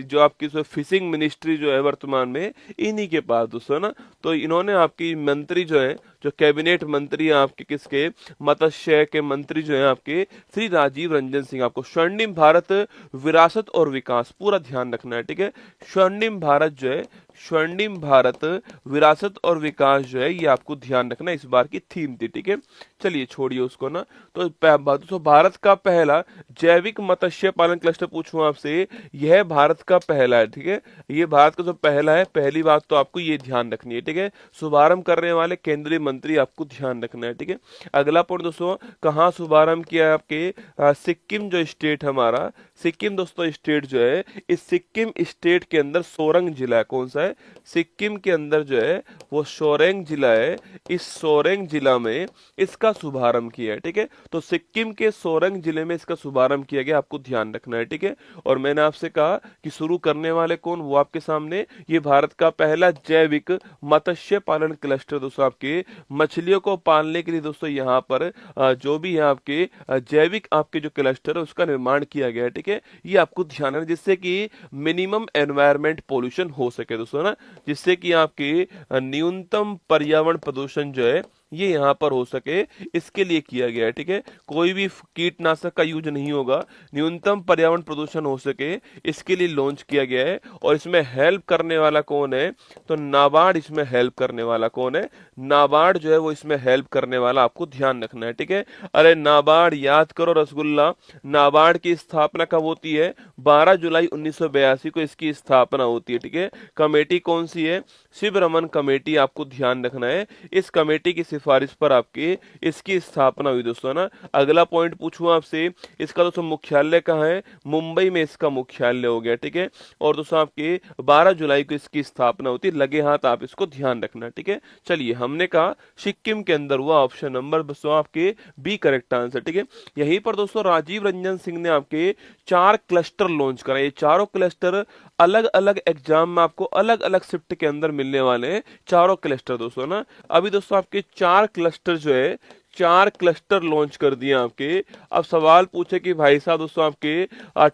जो आपकी फिशिंग मिनिस्ट्री जो है वर्तमान में इन्हीं के पास दोस्तों ना। तो इन्होंने आपकी मंत्री जो है, जो कैबिनेट मंत्री हैं आपके किसके, मत्स्य के मंत्री जो है आपके श्री राजीव रंजन सिंह। आपको स्वर्णिम भारत विरासत और विकास पूरा ध्यान रखना है, ठीक है। स्वर्णिम भारत विरासत और विकास जो है ये आपको ध्यान रखना है, इस बार की थीम थी, ठीक है। चलिए छोड़िए उसको ना। तो भारत का पहला जैविक मत्स्य पालन क्लस्टर पूछूं आपसे, यह भारत का पहला है, ठीक है। ये भारत का जो पहला है, पहली बात तो आपको ये ध्यान रखनी है, ठीक है। शुभारंभ करने वाले केंद्रीय मंत्री आपको ध्यान रखना है, ठीक है। अगला पॉइंट दोस्तों, कहाँ शुभारंभ किया है आपके सिक्किम जो स्टेट हमारा, सिक्किम दोस्तों स्टेट जो है, इस सिक्किम स्टेट के अंदर सोरेंग जिला है, कौन सा है, सिक्किम के अंदर जो है वो सोरेंग जिला है, इस सोरेंग जिला में इसका शुभारंभ किया है, ठीक है। तो सिक्किम के सोरेंग जिले में इसका शुभारंभ किया गया, आपको ध्यान रखना है, ठीक है। और मैंने आपसे कहा कि शुरू करने वाले कौन, वो आपके सामने ये भारत का पहला जैविक मत्स्य पालन क्लस्टर दोस्तों आपके मछलियों को पालने के लिए दोस्तों यहाँ पर जो भी है आपके जैविक आपके जो क्लस्टर है उसका निर्माण किया गया है, ठीक है। ये आपको ध्यान है जिससे कि मिनिमम एनवायरमेंट पोल्यूशन हो सके दोस्तों ना, जिससे कि आपके न्यूनतम पर्यावरण प्रदूषण जो है ये यहाँ पर हो सके, इसके लिए किया गया है, ठीक है। कोई भी कीटनाशक का यूज नहीं होगा, न्यूनतम पर्यावरण प्रदूषण हो सके इसके लिए लॉन्च किया गया है। और इसमें हेल्प करने वाला कौन है, तो नाबार्ड इसमें हेल्प करने वाला कौन है, नाबार्ड जो है वो इसमें हेल्प करने वाला, आपको ध्यान रखना है, ठीक है। अरे नाबार्ड याद करो रसगुल्ला, नाबार्ड की स्थापना कब होती है, 12 जुलाई 1982 को इसकी स्थापना होती है, ठीक है। कमेटी कौन सी है, शिवरमन कमेटी, आपको ध्यान रखना है। इस कमेटी की सिफारिश पर आपके इसकी स्थापना हुई दोस्तों ना। अगला पॉइंट पूछूं आपसे, इसका दोस्तों मुख्यालय कहाँ है, मुंबई में इसका मुख्यालय हो गया, ठीक है। और दोस्तों आपके 12 जुलाई को इसकी स्थापना होती है, लगे हाथ आप इसको ध्यान रखना, ठीक है। चलिए हमने कहा सिक्किम के अंदर हुआ, ऑप्शन नंबर दोस्तों आपके बी करेक्ट आंसर, ठीक है। यहीं पर दोस्तों राजीव रंजन सिंह ने आपके 4 क्लस्टर लॉन्च कराए, ये चारों क्लस्टर अलग अलग एग्जाम में आपको अलग अलग शिफ्ट के अंदर मिलने वाले हैं, चारों क्लस्टर दोस्तों ना। अभी दोस्तों आपके 4 क्लस्टर जो है, 4 क्लस्टर लॉन्च कर दिए आपके। अब सवाल पूछे कि भाई साहब दोस्तों आपके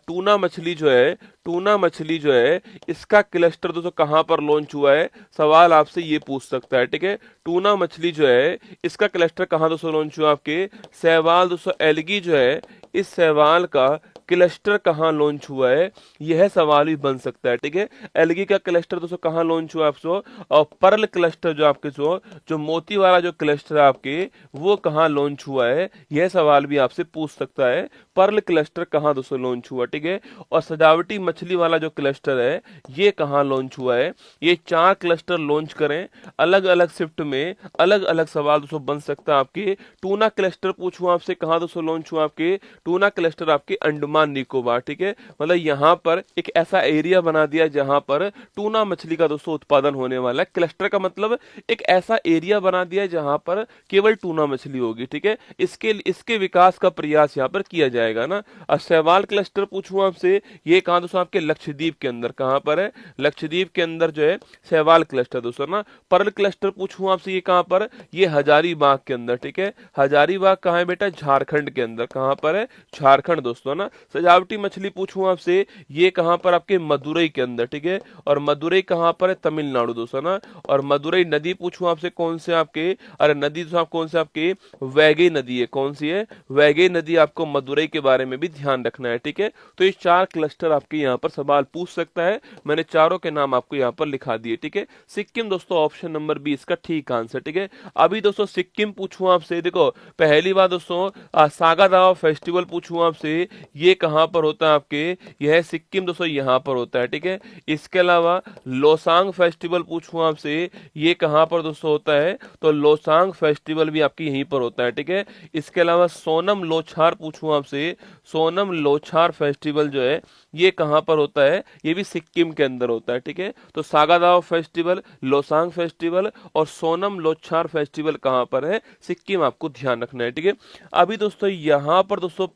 टूना मछली जो है इसका क्लस्टर दोस्तों कहां पर लॉन्च हुआ है, सवाल आपसे ये पूछ सकता है, ठीक है। टूना मछली जो है इसका क्लस्टर कहां दोस्तों लॉन्च हुआ, आपके सहवाल दोस्तों एलगी जो है, इस सहवाल का क्लस्टर कहाँ लॉन्च हुआ है, यह सवाल भी बन सकता है। ठीक है, एलगी का क्लस्टर दोस्तों कहाँ लॉन्च हुआ आपको, और पर्ल क्लस्टर जो आपके जो मोती वाला जो क्लस्टर है आपके, वो कहाँ लॉन्च हुआ है, यह सवाल भी आपसे पूछ सकता है। पर्ल क्लस्टर कहाँ दोस्तों लॉन्च हुआ। ठीक है, और सजावटी मछली वाला जो क्लस्टर है ये कहाँ लॉन्च हुआ है। ये 4 क्लस्टर लॉन्च करें अलग अलग शिफ्ट में, अलग अलग सवाल दोस्तों बन सकता है आपके। टूना क्लस्टर पूछूं आपसे कहाँ दोस्तों लॉन्च हुआ, आपके टूना क्लस्टर आपके अंडमान निकोबार। ठीक है, मतलब यहाँ पर एक ऐसा एरिया बना दिया जहां पर टूना मछली का दोस्तों उत्पादन होने वाला है। क्लस्टर का मतलब एक ऐसा एरिया बना दिया जहां पर केवल टूना मछली होगी। ठीक है, इसके विकास का प्रयास यहाँ पर किया जाएगा ना। अब शैवाल क्लस्टर पूछूं आपसे, ये कहाँ दोस्तों आपके लक्षद्वीप के अंदर, कहाँ पर है, लक्षद्वीप के अंदर जो है शैवाल क्लस्टर दोस्तों ना। पर्ल क्लस्टर पूछूं आपसे, ये कहाँ पर, ये हजारीबाग के अंदर। ठीक है, हजारीबाग कहाँ है बेटा, झारखंड के अंदर। कहाँ पर है, झारखंड दोस्तों ना। सजावटी मछली पूछूं आपसे, ये कहाँ पर आपके मदुरई के अंदर। ठीक है, और मदुरई कहाँ पर है, तमिलनाडु दोस्तों ना। और मदुरई नदी पूछूं आपसे कौन से आपके, अरे नदी दोस्तों आप कौन से आपके, वैगई नदी है। कौन सी है, वैगई नदी। आपको मदुरई के बारे में भी ध्यान रखना है। ठीक है, तो ये 4 क्लस्टर आपके यहाँ पर सवाल पूछ सकता है। मैंने चारों के नाम आपको यहाँ पर लिखा दिए। ठीक है, सिक्किम दोस्तों ऑप्शन नंबर बी इसका ठीक आंसर। ठीक है, अभी दोस्तों सिक्किम पूछूं आपसे, देखो पहली बार दोस्तों सागा दावा फेस्टिवल पूछूं आपसे, ये कहां पर होता है आपके, यह सिक्किम दोस्तों यहां पर होता है। ठीक है, इसके अलावा लोसांग फेस्टिवल पूछूं आपसे, ये कहां पर दोस्तों होता है, तो लोसांग फेस्टिवल भी आपकी यहीं पर होता है। ठीक है, इसके अलावा सोनम लोछार पूछूं आपसे, सोनम लोछार फेस्टिवल जो है ये कहां पर होता है, ये भी सिक्किम के अंदर होता है। ठीक है, तो सागा दावा फेस्टिवल, लोसांग फेस्टिवल और सोनम लोछार फेस्टिवल कहां पर है, सिक्किम, आपको ध्यान रखना है। ठीक है, अभी दोस्तों यहां पर दोस्तों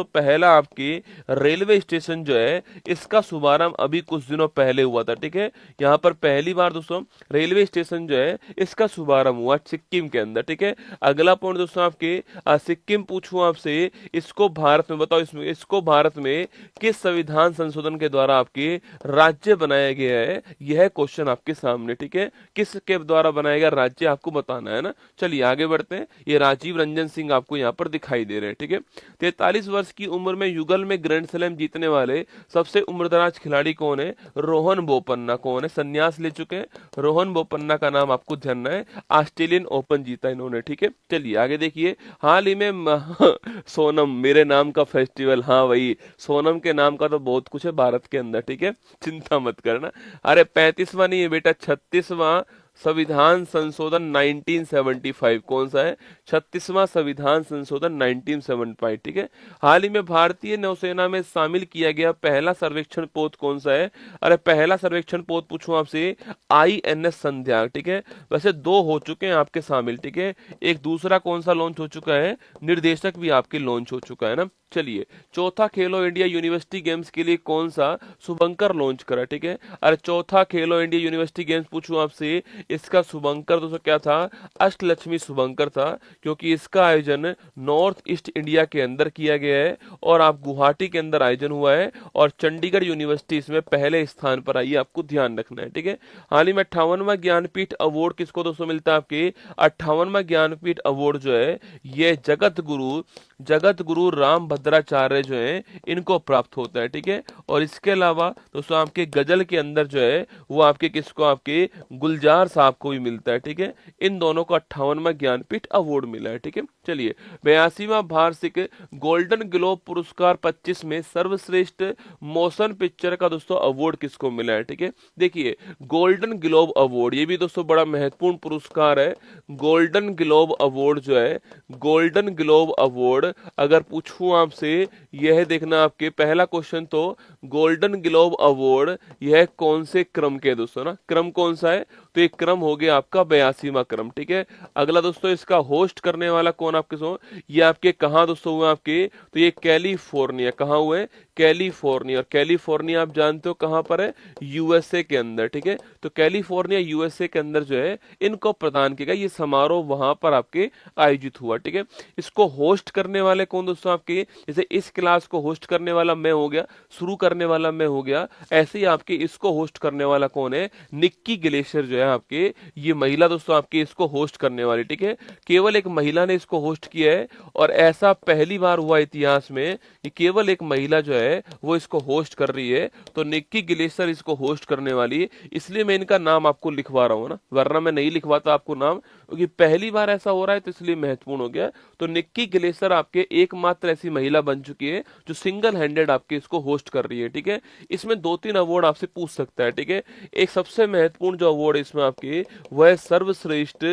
पहला आपके रेलवे स्टेशन जो है इसका शुभारंभ अभी कुछ दिनों पहले हुआ था। ठीक है, यहां पर पहली बार दोस्तों रेलवे स्टेशन जो है इसका शुभारंभ हुआ सिक्किम के अंदर। ठीक है, अगला पॉइंट दोस्तों आपके सिक्किम पूछूं आपसे, इसको भारत में बताओ, इसको भारत में किस संविधान संशोधन के द्वारा आपके राज्य बनाया गया है, यह क्वेश्चन आपके सामने। ठीक है, किसके द्वारा बनाया गया राज्य आपको बताना है ना। चलिए आगे बढ़ते हैं, ये राजीव रंजन सिंह आपको यहाँ पर दिखाई दे रहे हैं। ठीक है, 43 वर्ष की उम्र में युगल में ग्रैंड स्लैम जीतने वाले सबसे उम्रदराज खिलाड़ी कौन है, रोहन बोपन्ना। कौन है, संन्यास ले चुके हैं, रोहन बोपन्ना का नाम आपको जानना है। ऑस्ट्रेलियन ओपन जीता इन्होंने। ठीक है, चलिए आगे देखिए, हाल ही में सोनम मेरे नाम का फेस्टिवल, हाँ वही सोनम के नाम का तो बहुत कुछ है भारत के अंदर। ठीक है, चिंता मत करना। अरे 35वां नहीं है बेटा, 36वां संविधान संशोधन 1975। कौन सा है, 36वां संविधान संशोधन 1975। ठीक है, हाल ही में भारतीय नौसेना में शामिल किया गया पहला सर्वेक्षण पोत कौन सा है, अरे पहला सर्वेक्षण पोत पूछूं आपसे, INS संध्या। ठीक है, वैसे 2 हो चुके हैं आपके शामिल। ठीक है, एक दूसरा कौन सा लॉन्च हो चुका है, निर्देशक भी आपके लॉन्च हो चुका है ना। चलिए, चौथा खेलो इंडिया यूनिवर्सिटी गेम्स के लिए कौन सा शुभंकर लॉन्च करा। ठीक है, अरे चौथा खेलो इंडिया यूनिवर्सिटी गेम्स पूछूं आपसे, इसका शुभंकर दोस्तों क्या था, अष्टलक्ष्मी शुभंकर था, क्योंकि इसका आयोजन नॉर्थ ईस्ट इंडिया के अंदर किया गया है और आप गुवाहाटी के अंदर आयोजन हुआ है और चंडीगढ़ यूनिवर्सिटी इसमें पहले स्थान पर आई है, आपको ध्यान रखना है। ठीक है, हाल ही में 58वां ज्ञानपीठ अवार्ड किसको दोस्तों मिलता है, आपके 58वां ज्ञानपीठ अवार्ड जो है ये जगत गुरु राम भद्राचार्य जो है इनको प्राप्त होता है। ठीक है, और इसके अलावा दोस्तों आपके गजल के अंदर जो है वो आपके किसको, आपके गुलजार साहब को भी मिलता है। ठीक है, इन दोनों को 58वां ज्ञानपीठ अवार्ड मिला है। ठीक है, चलिए 82वां वार्षिक गोल्डन ग्लोब पुरस्कार 25 में सर्वश्रेष्ठ मोशन पिक्चर का दोस्तों अवार्ड किसको मिला है। ठीक है, देखिए गोल्डन ग्लोब अवार्ड ये भी दोस्तों बड़ा महत्वपूर्ण पुरस्कार है। गोल्डन ग्लोब अवार्ड जो है, गोल्डन ग्लोब अवार्ड अगर पूछूं आपसे, यह देखना आपके पहला क्वेश्चन, तो गोल्डन ग्लोब अवार्ड यह कौन से क्रम के दोस्तों ना, क्रम कौन सा है, तो ये क्रम हो गया आपका 82वां क्रम। ठीक है, अगला दोस्तों इसका होस्ट करने वाला कौन आपके ये आपके कहां दोस्तों हुए आपके, तो ये कैलिफोर्निया, कहां हुए, कैलिफोर्निया, और कैलिफोर्निया आप जानते हो कहां पर है, यूएसए के अंदर, ठीक है। तो कैलिफोर्निया यूएसए के अंदर जो है इनको प्रदान किया गया, ये समारोह वहां पर आपके आयोजित हुआ, ठीक है। इसको होस्ट करने वाले कौन दोस्तों आपके, जैसे इस क्लास को होस्ट करने वाला मैं हो गया, शुरू करने वाला मैं हो गया, ऐसे ही आपके इसको होस्ट करने वाला कौन है, निक्की ग्लेशियर जो है आपके, ये महिला दोस्तों आपके इसको होस्ट करने वाली, ठीक है। केवल एक महिला ने इसको होस्ट किया है, और ऐसा पहली बार हुआ इतिहास में कि केवल एक महिला जो है वो इसको होस्ट कर रही है। तो निक्की ग्लेशियर इसको होस्ट करने वाली है, इसलिए मैं इनका नाम आपको लिखवा रहा हूं ना, वरना मैं नहीं लिखवाता आपको नाम, क्योंकि पहली बार ऐसा हो रहा है तो इसलिए महत्वपूर्ण हो गया। तो निक्की ग्लेशियर आपके एकमात्र ऐसी महिला बन चुकी है जो सिंगल हैंडेड आपके इसको होस्ट कर रही है, ठीक है। इसमें 2-3 अवार्ड आपसे पूछ सकता है, ठीक है। एक सबसे महत्वपूर्ण जो अवार्ड है इसमें आपके, वह है सर्वश्रेष्ठ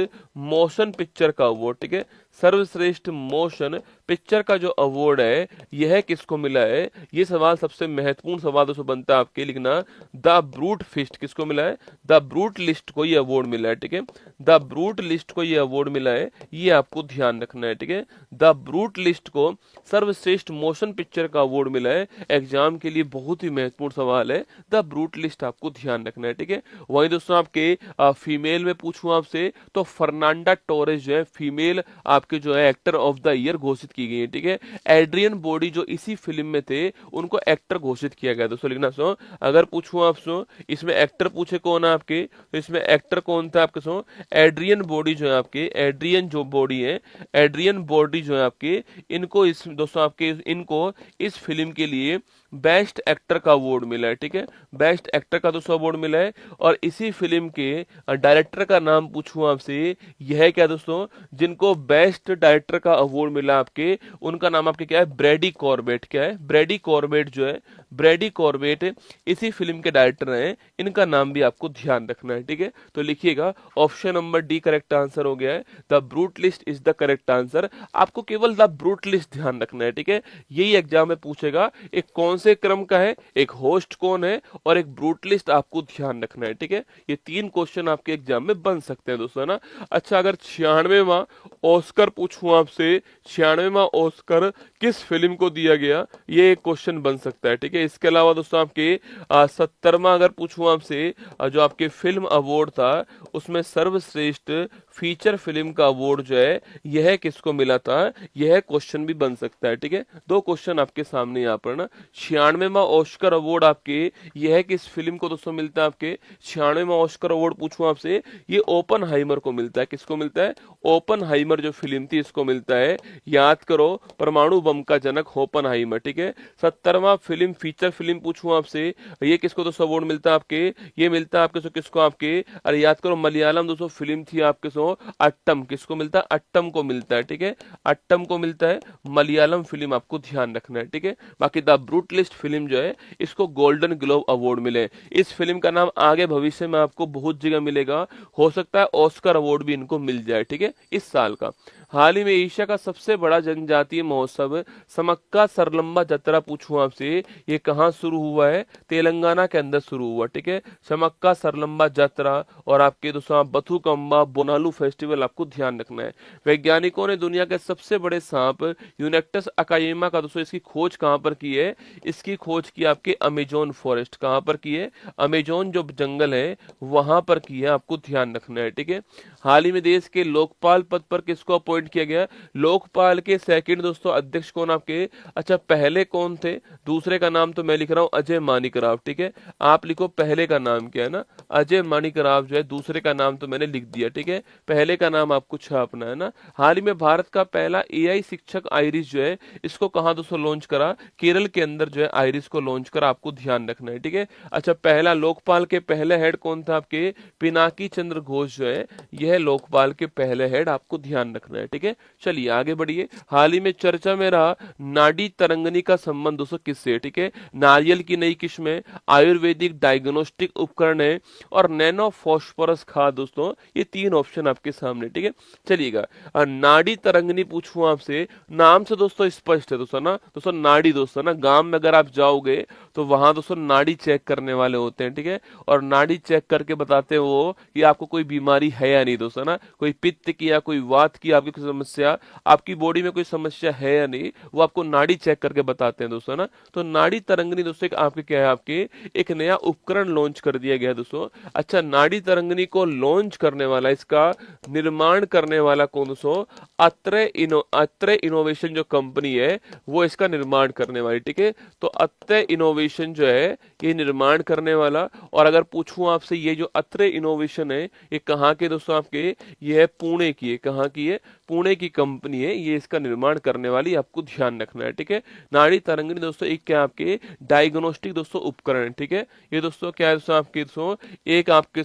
मोशन पिक्चर का अवार्ड, ठीक है। सर्वश्रेष्ठ मोशन पिक्चर का जो अवार्ड है यह किसको मिला है, ये सवाल सबसे महत्वपूर्ण सवाल दोस्तों बनता है आपके लिखना। द ब्रूट फिस्ट किसको मिला है, द ब्रूट लिस्ट को ये अवार्ड मिला है, ठीक है। द ब्रूट लिस्ट को ये अवार्ड मिला है, ये आपको ध्यान रखना है, ठीक है। द ब्रूट लिस्ट को सर्वश्रेष्ठ मोशन पिक्चर का अवार्ड मिला है, एग्जाम के लिए बहुत ही महत्वपूर्ण सवाल है, द ब्रूट लिस्ट आपको ध्यान रखना है, ठीक है। वहीं दोस्तों आपके फीमेल में पूछूं आपसे तो फर्नांडा टोरेस जो है फीमेल आपके जो है एक्टर ऑफ द ईयर घोषित की गई है, ठीक है। एड्रियन बॉडी जो इसी फिल्म में थे उनको एक्टर घोषित किया गया, दोस्तों लिखना सो। अगर पूछूं आपसे इसमें एक्टर पूछे कौन है आपके, तो इसमें एक्टर कौन था आपके सो, एड्रियन बॉडी जो है आपके, एड्रियन जो बॉडी है, एड्रियन बॉडी जो है आपके, इनको इस दोस्तों आपके इनको इस फिल्म के लिए बेस्ट एक्टर का अवार्ड मिला है, ठीक है। बेस्ट एक्टर का दोस्तों अवार्ड मिला है। और इसी फिल्म के डायरेक्टर का नाम पूछूं आपसे, यह क्या दोस्तों, जिनको बेस्ट डायरेक्टर का अवार्ड मिला आपके, उनका नाम आपके क्या है, ब्रैडी कॉर्बेट, क्या है, ब्रैडी कॉर्बेट जो है, ब्रैडी कॉर्बेट इसी फिल्म के डायरेक्टर हैं, इनका नाम भी आपको ध्यान रखना है, ठीक है। तो लिखिएगा option number D correct answer हो गया है, the brute list is the correct answer. आपको केवल द ब्रूट लिस्ट ध्यान रखना है, ठीक है। यही एग्जाम में पूछेगा, एक कौन से क्रम का है, एक होस्ट कौन है, और एक ब्रूट लिस्ट आपको ध्यान रखना है, ठीक है। ये 3 क्वेश्चन आपके एग्जाम में बन सकते हैं दोस्तों ना। अच्छा, अगर 96वां ऑस्कर पूछूं आपसे, 96वां ऑस्कर किस फिल्म को दिया गया, ये एक क्वेश्चन बन सकता है, ठीक है। इसके अलावा दोस्तों आपके 70वां अगर पूछूं आपसे, जो आपके फिल्म अवार्ड था उसमें सर्वश्रेष्ठ फीचर फिल्म का अवार्ड जो है यह किसको मिला था, यह क्वेश्चन भी बन सकता है, ठीक है। 2 क्वेश्चन आपके सामने यहाँ पर ना। 96वां ऑस्कर अवार्ड आपके यह किस फिल्म को दोस्तों मिलता है आपके, 96वां ऑस्कर अवार्ड पूछूं आपसे, ये ओपनहाइमर को मिलता है। किसको मिलता है, ओपनहाइमर जो फिल्म थी इसको मिलता है। याद करो, परमाणु बम का जनक ओपनहाइमर, ठीक है। 70वां फिल्म फीचर फिल्म पूछूं आपसे, ये किसको दोस्तों अवार्ड मिलता है आपके, ये मिलता है आपके किसको आपके, अरे याद करो, मलयालम दोस्तों फिल्म थी आपके सो अट्टम, किसको मिलता है, अट्टम को मिलता है, ठीक है। अट्टम को मिलता है, मलयालम फिल्म आपको ध्यान रखना है, ठीक है। बाकी द ब्रूट लिस्ट फिल्म जो है इसको गोल्डन ग्लोब अवार्ड मिले। इस फिल्म का नाम आगे भविष्य में आपको बहुत जगह मिलेगा, हो सकता है ऑस्कर अवार्ड भी इनको मिल जाए, ठीक है, इस साल का। हाल ही में एशिया का सबसे बड़ा जनजातीय महोत्सव समक्का सरलंबा जत्रा पूछूं आपसे, ये कहां शुरू हुआ है, तेलंगाना के अंदर शुरू हुआ, ठीक है। समक्का सरलंबा जत्रा और आपके दोस्तों बथुकम्बा बोनालू फेस्टिवल आपको ध्यान रखना है। वैज्ञानिकों ने दुनिया के सबसे बड़े सांप यूनेक्टस अकाइमा का दोस्तों इसकी खोज कहां पर की है, इसकी खोज की आपके अमेजोन फॉरेस्ट, कहां पर की है, अमेजोन जो जंगल है वहां पर की है, आपको ध्यान रखना है, ठीक है। हाल ही में देश के लोकपाल पद पर किसको अपॉइंट किया गया, लोकपाल के सेकंड दोस्तों अध्यक्ष कौन आपके, अच्छा पहले कौन थे, दूसरे का नाम तो मैं लिख रहा हूं अजय मानिकराव, ठीक है। आप लिखो पहले का नाम क्या है ना, अजय मानिकराव जो है, दूसरे का नाम तो मैंने लिख दिया, ठीक है। पहले का नाम आपको छापना है ना। हाल ही में भारत का पहला एआई शिक्षक आइरिस जो है इसको कहां दोस्तों लॉन्च करा, केरल के अंदर जो है आइरिस को लॉन्च करा, आपको ध्यान रखना है, ठीक है। अच्छा, पहला लोकपाल के पहले हेड कौन था आपके, पिनाकी चंद्र घोष जो है यह लोकपाल के पहले हेड, आपको ध्यान रखना है, ठीक है। चलिए आगे बढ़िए। हाल ही में चर्चा में रहा नाड़ी तरंगनी का संबंध दोस्तों किससे, ठीक है। नारियल की नई किस्में, आयुर्वेदिक डायग्नोस्टिक उपकरण है और नैनो फॉस्फोरस खाद दोस्तों, ये 3 ऑप्शन आपके सामने, ठीक है। चलिएगा, नाड़ी तरंगनी पूछूं आपसे, नाम से दोस्तों स्पष्ट है दोस्तों ना, दोस्तों नाड़ी दोस्तों ना, गांव में अगर आप जाओगे तो वहां दोस्तों नाड़ी चेक करने वाले होते हैं, ठीक है। और नाड़ी चेक करके बताते हैं वो कि आपको कोई बीमारी है या नहीं नहीं दोस्तों ना, कोई पित्त की या कोई वात की आपकी कोई समस्या, आपकी बॉडी में कोई समस्या है या नहीं, वो आपको नाड़ी चेक करके बताते हैं दोस्तों ना। तो नाड़ी तरंगनी दोस्तों एक आपके क्या है, आपके एक नया उपकरण लॉन्च कर दिया गया है दोस्तों। अच्छा, नाड़ी तरंगनी को लॉन्च करने वाला, इसका निर्माण करने वाला कौन दोस्तों? अत्रे इनोवेशन जो कंपनी है वो इसका निर्माण करने वाली, ठीक है। तो अत्रे इनोवेशन जो है ये निर्माण करने वाला। और अगर पूछूं आपसे, ये जो अत्रे इनोवेशन है ये कहाँ के दोस्तों? आपके ये है पुणे की है। कहाँ की है? पुणे की कंपनी है, ये इसका निर्माण करने वाली, आपको ध्यान रखना है, ठीक है। नाड़ी तरंगिणी दोस्तों एक क्या आपके डायग्नोस्टिक दोस्तों उपकरण है, ठीक है। ये दोस्तों क्या है दोस्तों? आपके दोस्तों एक आपके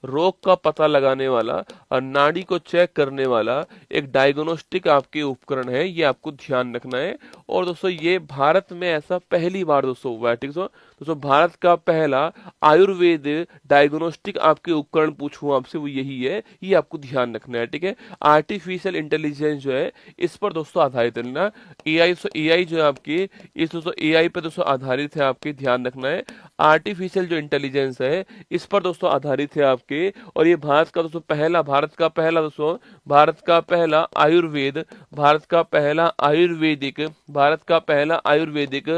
रोग का पता लगाने वाला और नाड़ी को चेक करने वाला एक डायग्नोस्टिक आपके उपकरण है, ये आपको ध्यान रखना है। और दोस्तों ये भारत में ऐसा पहली बार दोस्तों हुआ है, ठीक है दोस्तों। भारत का पहला आयुर्वेद डायग्नोस्टिक आपके उपकरण पूछूं आपसे वो यही है, ये आपको ध्यान रखना है, ठीक है। आर्टिफिशियल इंटेलिजेंस जो है इस पर दोस्तों आधारित है ना, एआई जो है आपकी, इस दोस्तों एआई पे दोस्तों आधारित है, आपके ध्यान रखना है। आर्टिफिशियल जो इंटेलिजेंस है इस पर दोस्तों आधारित है आपके। और ये भारत का दोस्तों पहला, भारत का पहला दोस्तों, भारत का पहला आयुर्वेद, भारत का पहला आयुर्वेदिक, भारत का पहला आयुर्वेदिक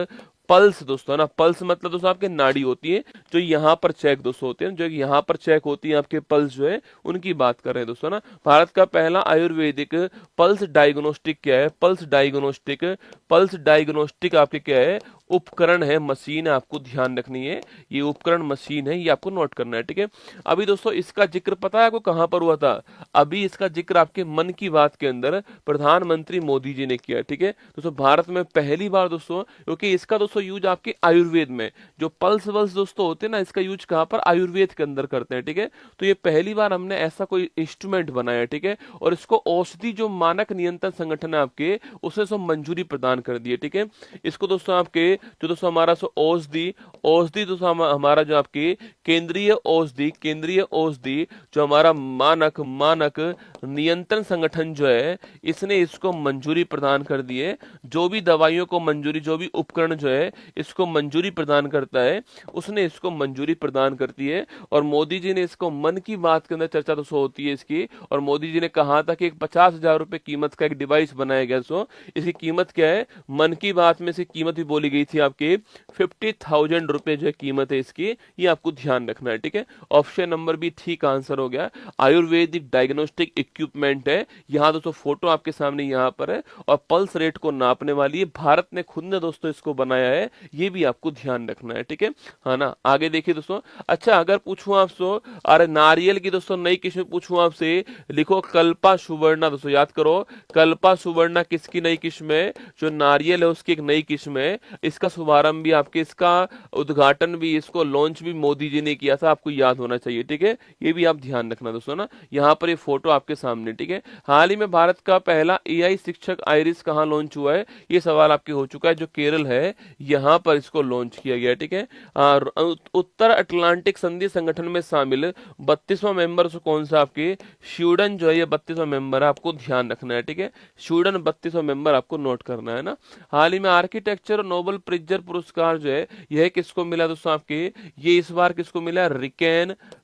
पल्स दोस्तों ना। पल्स मतलब दोस्तों आपके नाड़ी होती है जो यहाँ पर चेक दोस्तों होते हैं, जो यहाँ पर चेक होती है आपके पल्स जो है, उनकी बात कर रहे हैं दोस्तों ना। भारत का पहला आयुर्वेदिक पल्स डायग्नोस्टिक क्या है? पल्स डायग्नोस्टिक, पल्स डायग्नोस्टिक आपके क्या है? उपकरण है, मशीन है, आपको ध्यान रखनी है। ये उपकरण मशीन है, ये आपको नोट करना है, ठीक है। अभी दोस्तों इसका जिक्र पता है आपको कहां पर हुआ था? अभी इसका जिक्र आपके मन की बात के अंदर प्रधानमंत्री मोदी जी ने किया, ठीक है दोस्तों। भारत में पहली बार दोस्तों, क्योंकि इसका दोस्तों यूज आपके आयुर्वेद में, जो पल्स वल्स दोस्तों होते हैं ना, इसका यूज कहां पर? आयुर्वेद के अंदर करते हैं, ठीक है। तो ये पहली बार हमने ऐसा कोई इंस्ट्रूमेंट बनाया, ठीक है। और इसको औषधि जो मानक नियंत्रण संगठन है आपके, उसने सब मंजूरी प्रदान कर दी है, ठीक है। इसको दोस्तों आपके जो दोस्तों हमारा औषधि, औषधि दोस्तों हमारा जो आपकी केंद्रीय औषधि, केंद्रीय औषधि जो हमारा मानक नियंत्रण संगठन जो है, इसने इसको मंजूरी प्रदान कर दी है। जो भी दवाइयों को मंजूरी, जो भी उपकरण जो है इसको मंजूरी प्रदान करता है, उसने इसको मंजूरी प्रदान करती है। और मोदी जी ने इसको मन की बात के अंदर चर्चा दोस्तों होती है इसकी। और मोदी जी ने कहा था कि एक 50,000 रुपए कीमत का एक डिवाइस बनाया गया दोस्तों। इसकी कीमत क्या है? मन की बात में से कीमत भी बोली गई थी आपके 50,000 रुपए जो है कीमत है इसकी, ये आपको ध्यान रखना है, ठीक है। ऑप्शन नंबर बी ठीक आंसर हो गया। आयुर्वेदिक डायग्नोस्टिक इक्विपमेंट है, यहाँ दोस्तों फोटो आपके सामने यहाँ पर है, और पल्स रेट को नापने वाली है, भारत ने खुद ने दोस्तों इसको बनाया है, ये भी आपको ध्यान रखना है, ठीक है। हाँ ना, आगे देखिए दोस्तों। अच्छा, अगर पूछूं आपसे, अरे नारियल की दोस्तों नई किस्म पूछूं आपसे, लिखो कल्पा सुवर्णा दोस्तों, याद करो कल्पा सुवर्णा किसकी नई किस्म है? जो नारियल है उसकी एक नई किस्म है। इसका शुभारंभ भी आपके, इसका उद्घाटन भी, इसको लॉन्च भी मोदी जी ने किया था, आपको याद होना चाहिए, ठीक है। ये भी आप ध्यान रखना दोस्तों ना। यहाँ पर ये फोटो आपके सामने, ठीक है। हाल ही में भारत का पहला एआई शिक्षक आइरिस कहाँ लॉन्च हुआ है? ये सवाल आपके हो चुका है, जो केरल है यहाँ पर इसको लॉन्च किया गया, ठीक है। उत्तर अटलांटिक संधि संगठन में शामिल 32वां मेंबर कौन सा? आपके स्वीडन जो है, ये 32वां मेंबर है, आपको ध्यान रखना है, ठीक है। स्वीडन 32वां मेंबर आपको नोट करना है ना। हाल ही में आर्किटेक्चर नोबेल प्रिजर पुरस्कार जो है यह किसको मिला दोस्तों? आपके ये इस बार किसको मिला?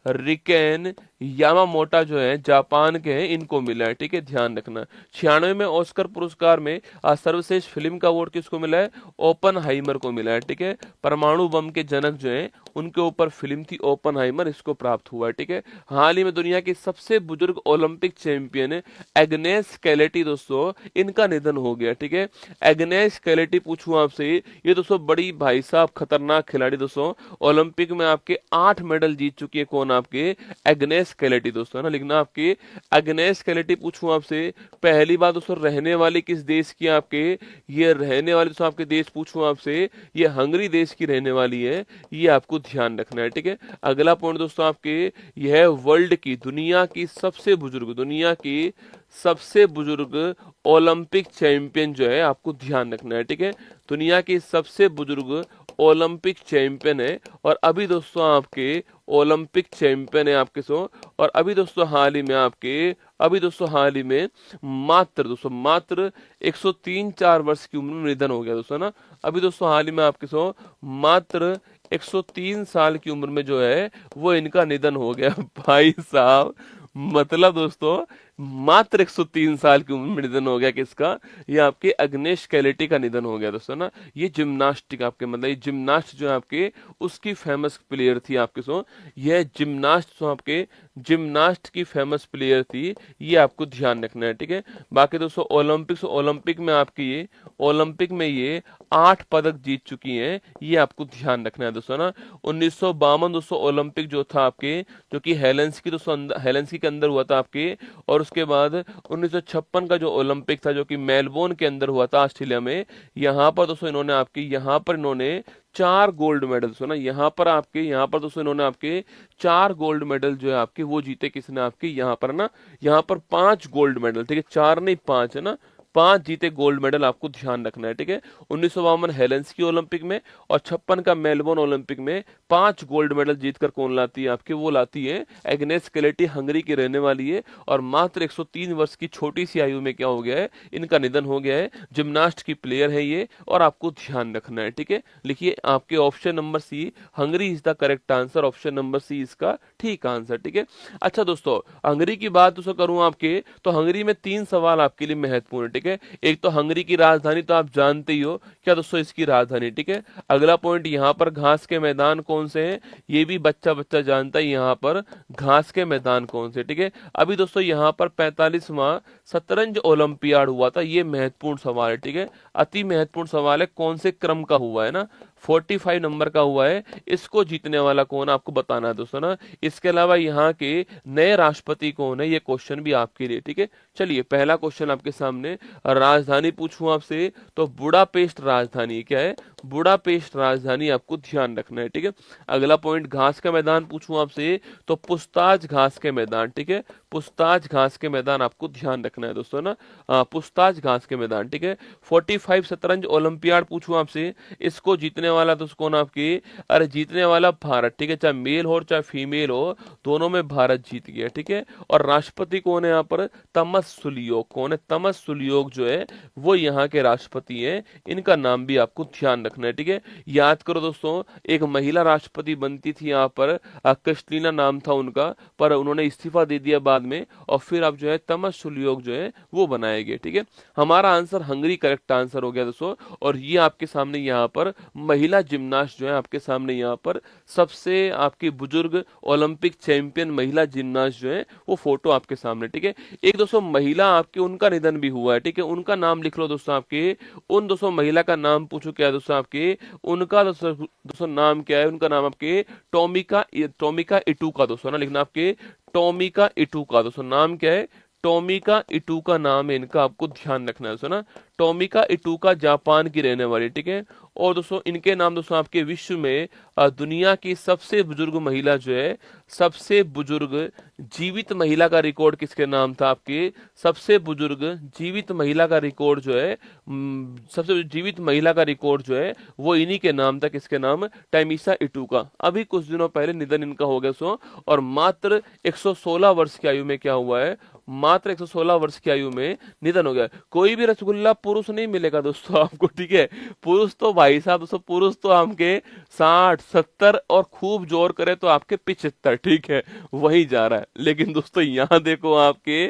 रिकेन यामामोटा जो है जापान के हैं, इनको मिला है, ठीक है, ध्यान रखना। 96 में ऑस्कर पुरस्कार में सर्वश्रेष्ठ फिल्म का अवार्ड किसको मिला है? ओपनहाइमर को मिला है, ठीक है। परमाणु बम के जनक जो है उनके ऊपर फिल्म थी ओपनहाइमर, इसको प्राप्त हुआ है, ठीक है। हाल ही में दुनिया की सबसे बुजुर्ग ओलंपिक चैंपियन एग्नेस कैलेटी दोस्तों, इनका निधन हो गया, ठीक है। एग्नेस कैलेटी पूछूं आपसे, ये दोस्तों बड़ी भाई साहब खतरनाक खिलाड़ी दोस्तों, ओलंपिक में आपके 8 मेडल जीत चुकी है। कौन? आपके एग्नेस कैलेटी दोस्तों ना, लिखना आपके एग्नेस कैलेटी। पूछूं आपसे, पहली बार दोस्तों रहने वाली किस देश की? आपके ये रहने वाले दोस्तों आपके देश पूछूं आपसे, ये हंगरी देश की रहने वाली है, ये आपको ध्यान रखना है, ठीक है। अगला पॉइंट दोस्तों आपके यह वर्ल्ड की, दुनिया की सबसे बुजुर्ग, दुनिया की सबसे बुजुर्ग ओलंपिक चैंपियन जो है, आपको ध्यान रखना है, ठीक है। दुनिया की सबसे बुजुर्ग ओलंपिक चैंपियन है, और अभी दोस्तों आपके ओलंपिक चैंपियन है आपके और अभी दोस्तों हाल ही में आपके, अभी दोस्तों हाल ही में मात्र 103-4 वर्ष की उम्र में निधन हो गया दोस्तों ना। अभी दोस्तों हाल ही में आपके मात्र 103 साल की उम्र में जो है वो इनका निधन हो गया भाई साहब, मतलब दोस्तों मात्र 103 साल की उम्र में निधन हो गया किसका? ये आपके अग्नेश कैलेटी का निधन हो गया दोस्तों ना। ये जिम्नास्टिक आपके मतलब ये जिम्नास्ट जो है आपके उसकी फेमस प्लेयर थी आपके सो, यह जिम्नास्ट जो आपके जिम्नास्ट की फेमस प्लेयर थी, ये आपको ध्यान रखना है, ठीक है। बाकी दोस्तों ओलंपिक में आपकी ये ओलंपिक में ये 8 पदक जीत चुकी हैं, ये आपको ध्यान रखना है दोस्तों ना। 1952 दोस्तों ओलंपिक जो था आपके, जो कि हेलेंसिकी दोस्तों हेलेंसिकी के अंदर हुआ था आपके, और उसके बाद 1956 का जो ओलंपिक था जो कि मेलबोर्न के अंदर हुआ था ऑस्ट्रेलिया में, यहाँ पर दोस्तों इन्होंने आपकी यहाँ पर इन्होंने 4 गोल्ड मेडल दोस्तों ना, यहाँ पर दोस्तों इन्होंने आपके 4 गोल्ड मेडल जो है आपके वो जीते, किसने? आपके यहाँ पर ना, यहाँ पर 5 गोल्ड मेडल, ठीक है, 4 नहीं 5 है ना, 5 जीते गोल्ड मेडल, आपको ध्यान रखना है, ठीक है। 1952 हेलेंसिकी ओलंपिक में और 56 का मेलबोर्न ओलंपिक में 5 गोल्ड मेडल जीतकर कौन लाती है? आपके वो लाती है एग्नेस कैलेटी, हंगरी की रहने वाली है, और मात्र 103 वर्ष की छोटी सी आयु में क्या हो गया है? इनका निधन हो गया है। जिम्नास्ट की प्लेयर है ये, और आपको ध्यान रखना है, ठीक है। लिखिए आपके option number C, Hungary is the correct answer, option number C इसका ठीक आंसर, ठीक है। अच्छा दोस्तों, हंगरी की बात दोस्तों करूं आपके, तो हंगरी में 3 सवाल आपके लिए महत्वपूर्ण है, ठीक है। एक तो हंगरी की राजधानी तो आप जानते ही हो, क्या दोस्तों इसकी राजधानी, ठीक है। अगला पॉइंट, यहाँ पर घास के मैदान कौन से हैं? ये भी बच्चा बच्चा जानता है, यहाँ पर घास के मैदान कौन से, ठीक है। अभी दोस्तों यहाँ पर 45वां शतरंज ओलंपियाड हुआ था, ये महत्वपूर्ण सवाल है, ठीक है, अति महत्वपूर्ण सवाल है, कौन से क्रम का हुआ है ना, 45 नंबर का हुआ है, इसको जीतने वाला कौन आपको बताना है दोस्तों ना। इसके अलावा यहाँ के नए राष्ट्रपति कौन है, ये क्वेश्चन भी आपके लिए, ठीक है। चलिए पहला क्वेश्चन आपके सामने, राजधानी पूछूं आपसे तो बुडापेस्ट राजधानी क्या है? बुडापेस्ट राजधानी आपको ध्यान रखना है, ठीक है। अगला पॉइंट, घास का मैदान पूछूं आपसे तो पुस्ताज घास के मैदान, ठीक है, पुस्ताज घास के मैदान आपको ध्यान रखना है दोस्तों ना, पुस्ताज घास के मैदान, ठीक है। 45 शतरंज ओलंपियाड पूछूं आपसे, इसको जीतने वाला तो कौन आपके? अरे जीतने वाला भारत, ठीक है, चाहे मेल हो चाहे फीमेल हो, दोनों में भारत जीत गया, ठीक है। और राष्ट्रपति कौन है यहाँ पर? तमस सुलियोक, कौन है? तमस सुलियोक जो है वो यहाँ के राष्ट्रपति हैं, इनका नाम भी आपको ध्यान रखना है, ठीक है। याद करो दोस्तों, एक महिला राष्ट्रपति बनती थी यहाँ पर, क्रिस्टीना नाम था उनका, पर उन्होंने इस्तीफा दे दिया बाद में, और फिर अब जो है तमस सुलियोक जो है वो बनाए गए, ठीक है। हमारा आंसर हंगरी करेक्ट आंसर हो गया दोस्तों। और ये आपके सामने यहाँ पर महिला जिम्नास्ट जो है आपके सामने यहाँ पर सबसे आपकी बुजुर्ग ओलंपिक चैंपियन महिला जिम्नास्ट जो है वो फोटो आपके सामने, ठीक है। एक दोस्तों महिला आपके, उनका निधन भी हुआ है, ठीक है, उनका नाम लिख लो दोस्तों आपके, उन दोस्तों महिला का नाम पूछो क्या है दोस्तों आपके, उनका दोस्तों नाम क्या है? उनका नाम आपके टोमिका इटूका दोस्तों ना, लिखना आपके टोमिका इटूका दोस्तों, नाम क्या है? टोमिका इटूका नाम है इनका, आपको ध्यान रखना है दोस्तों ना। टोमिका इटूका जापान की रहने वाली, ठीक है। और दोस्तों इनके नाम दोस्तों आपके विश्व में दुनिया की सबसे बुजुर्ग महिला जो है, सबसे बुजुर्ग जीवित महिला का रिकॉर्ड किसके नाम था? आपके सबसे बुजुर्ग जीवित महिला का रिकॉर्ड जो है, सबसे जीवित महिला का रिकॉर्ड जो है वो इन्हीं के नाम था, किसके नाम? टैमिसा इटूका। अभी कुछ दिनों पहले निधन इनका हो गया सो, और मात्र 116 वर्ष की आयु में क्या हुआ है? मात्र 116 वर्ष की आयु में निधन हो गया। कोई भी रसगुल्ला पुरुष नहीं मिलेगा दोस्तों आपको, ठीक है। पुरुष तो भाई साहब दोस्तों, पुरुष तो आपके 60 70 और खूब जोर करे तो आपके 75, ठीक है, वही जा रहा है। लेकिन दोस्तों यहाँ देखो आपके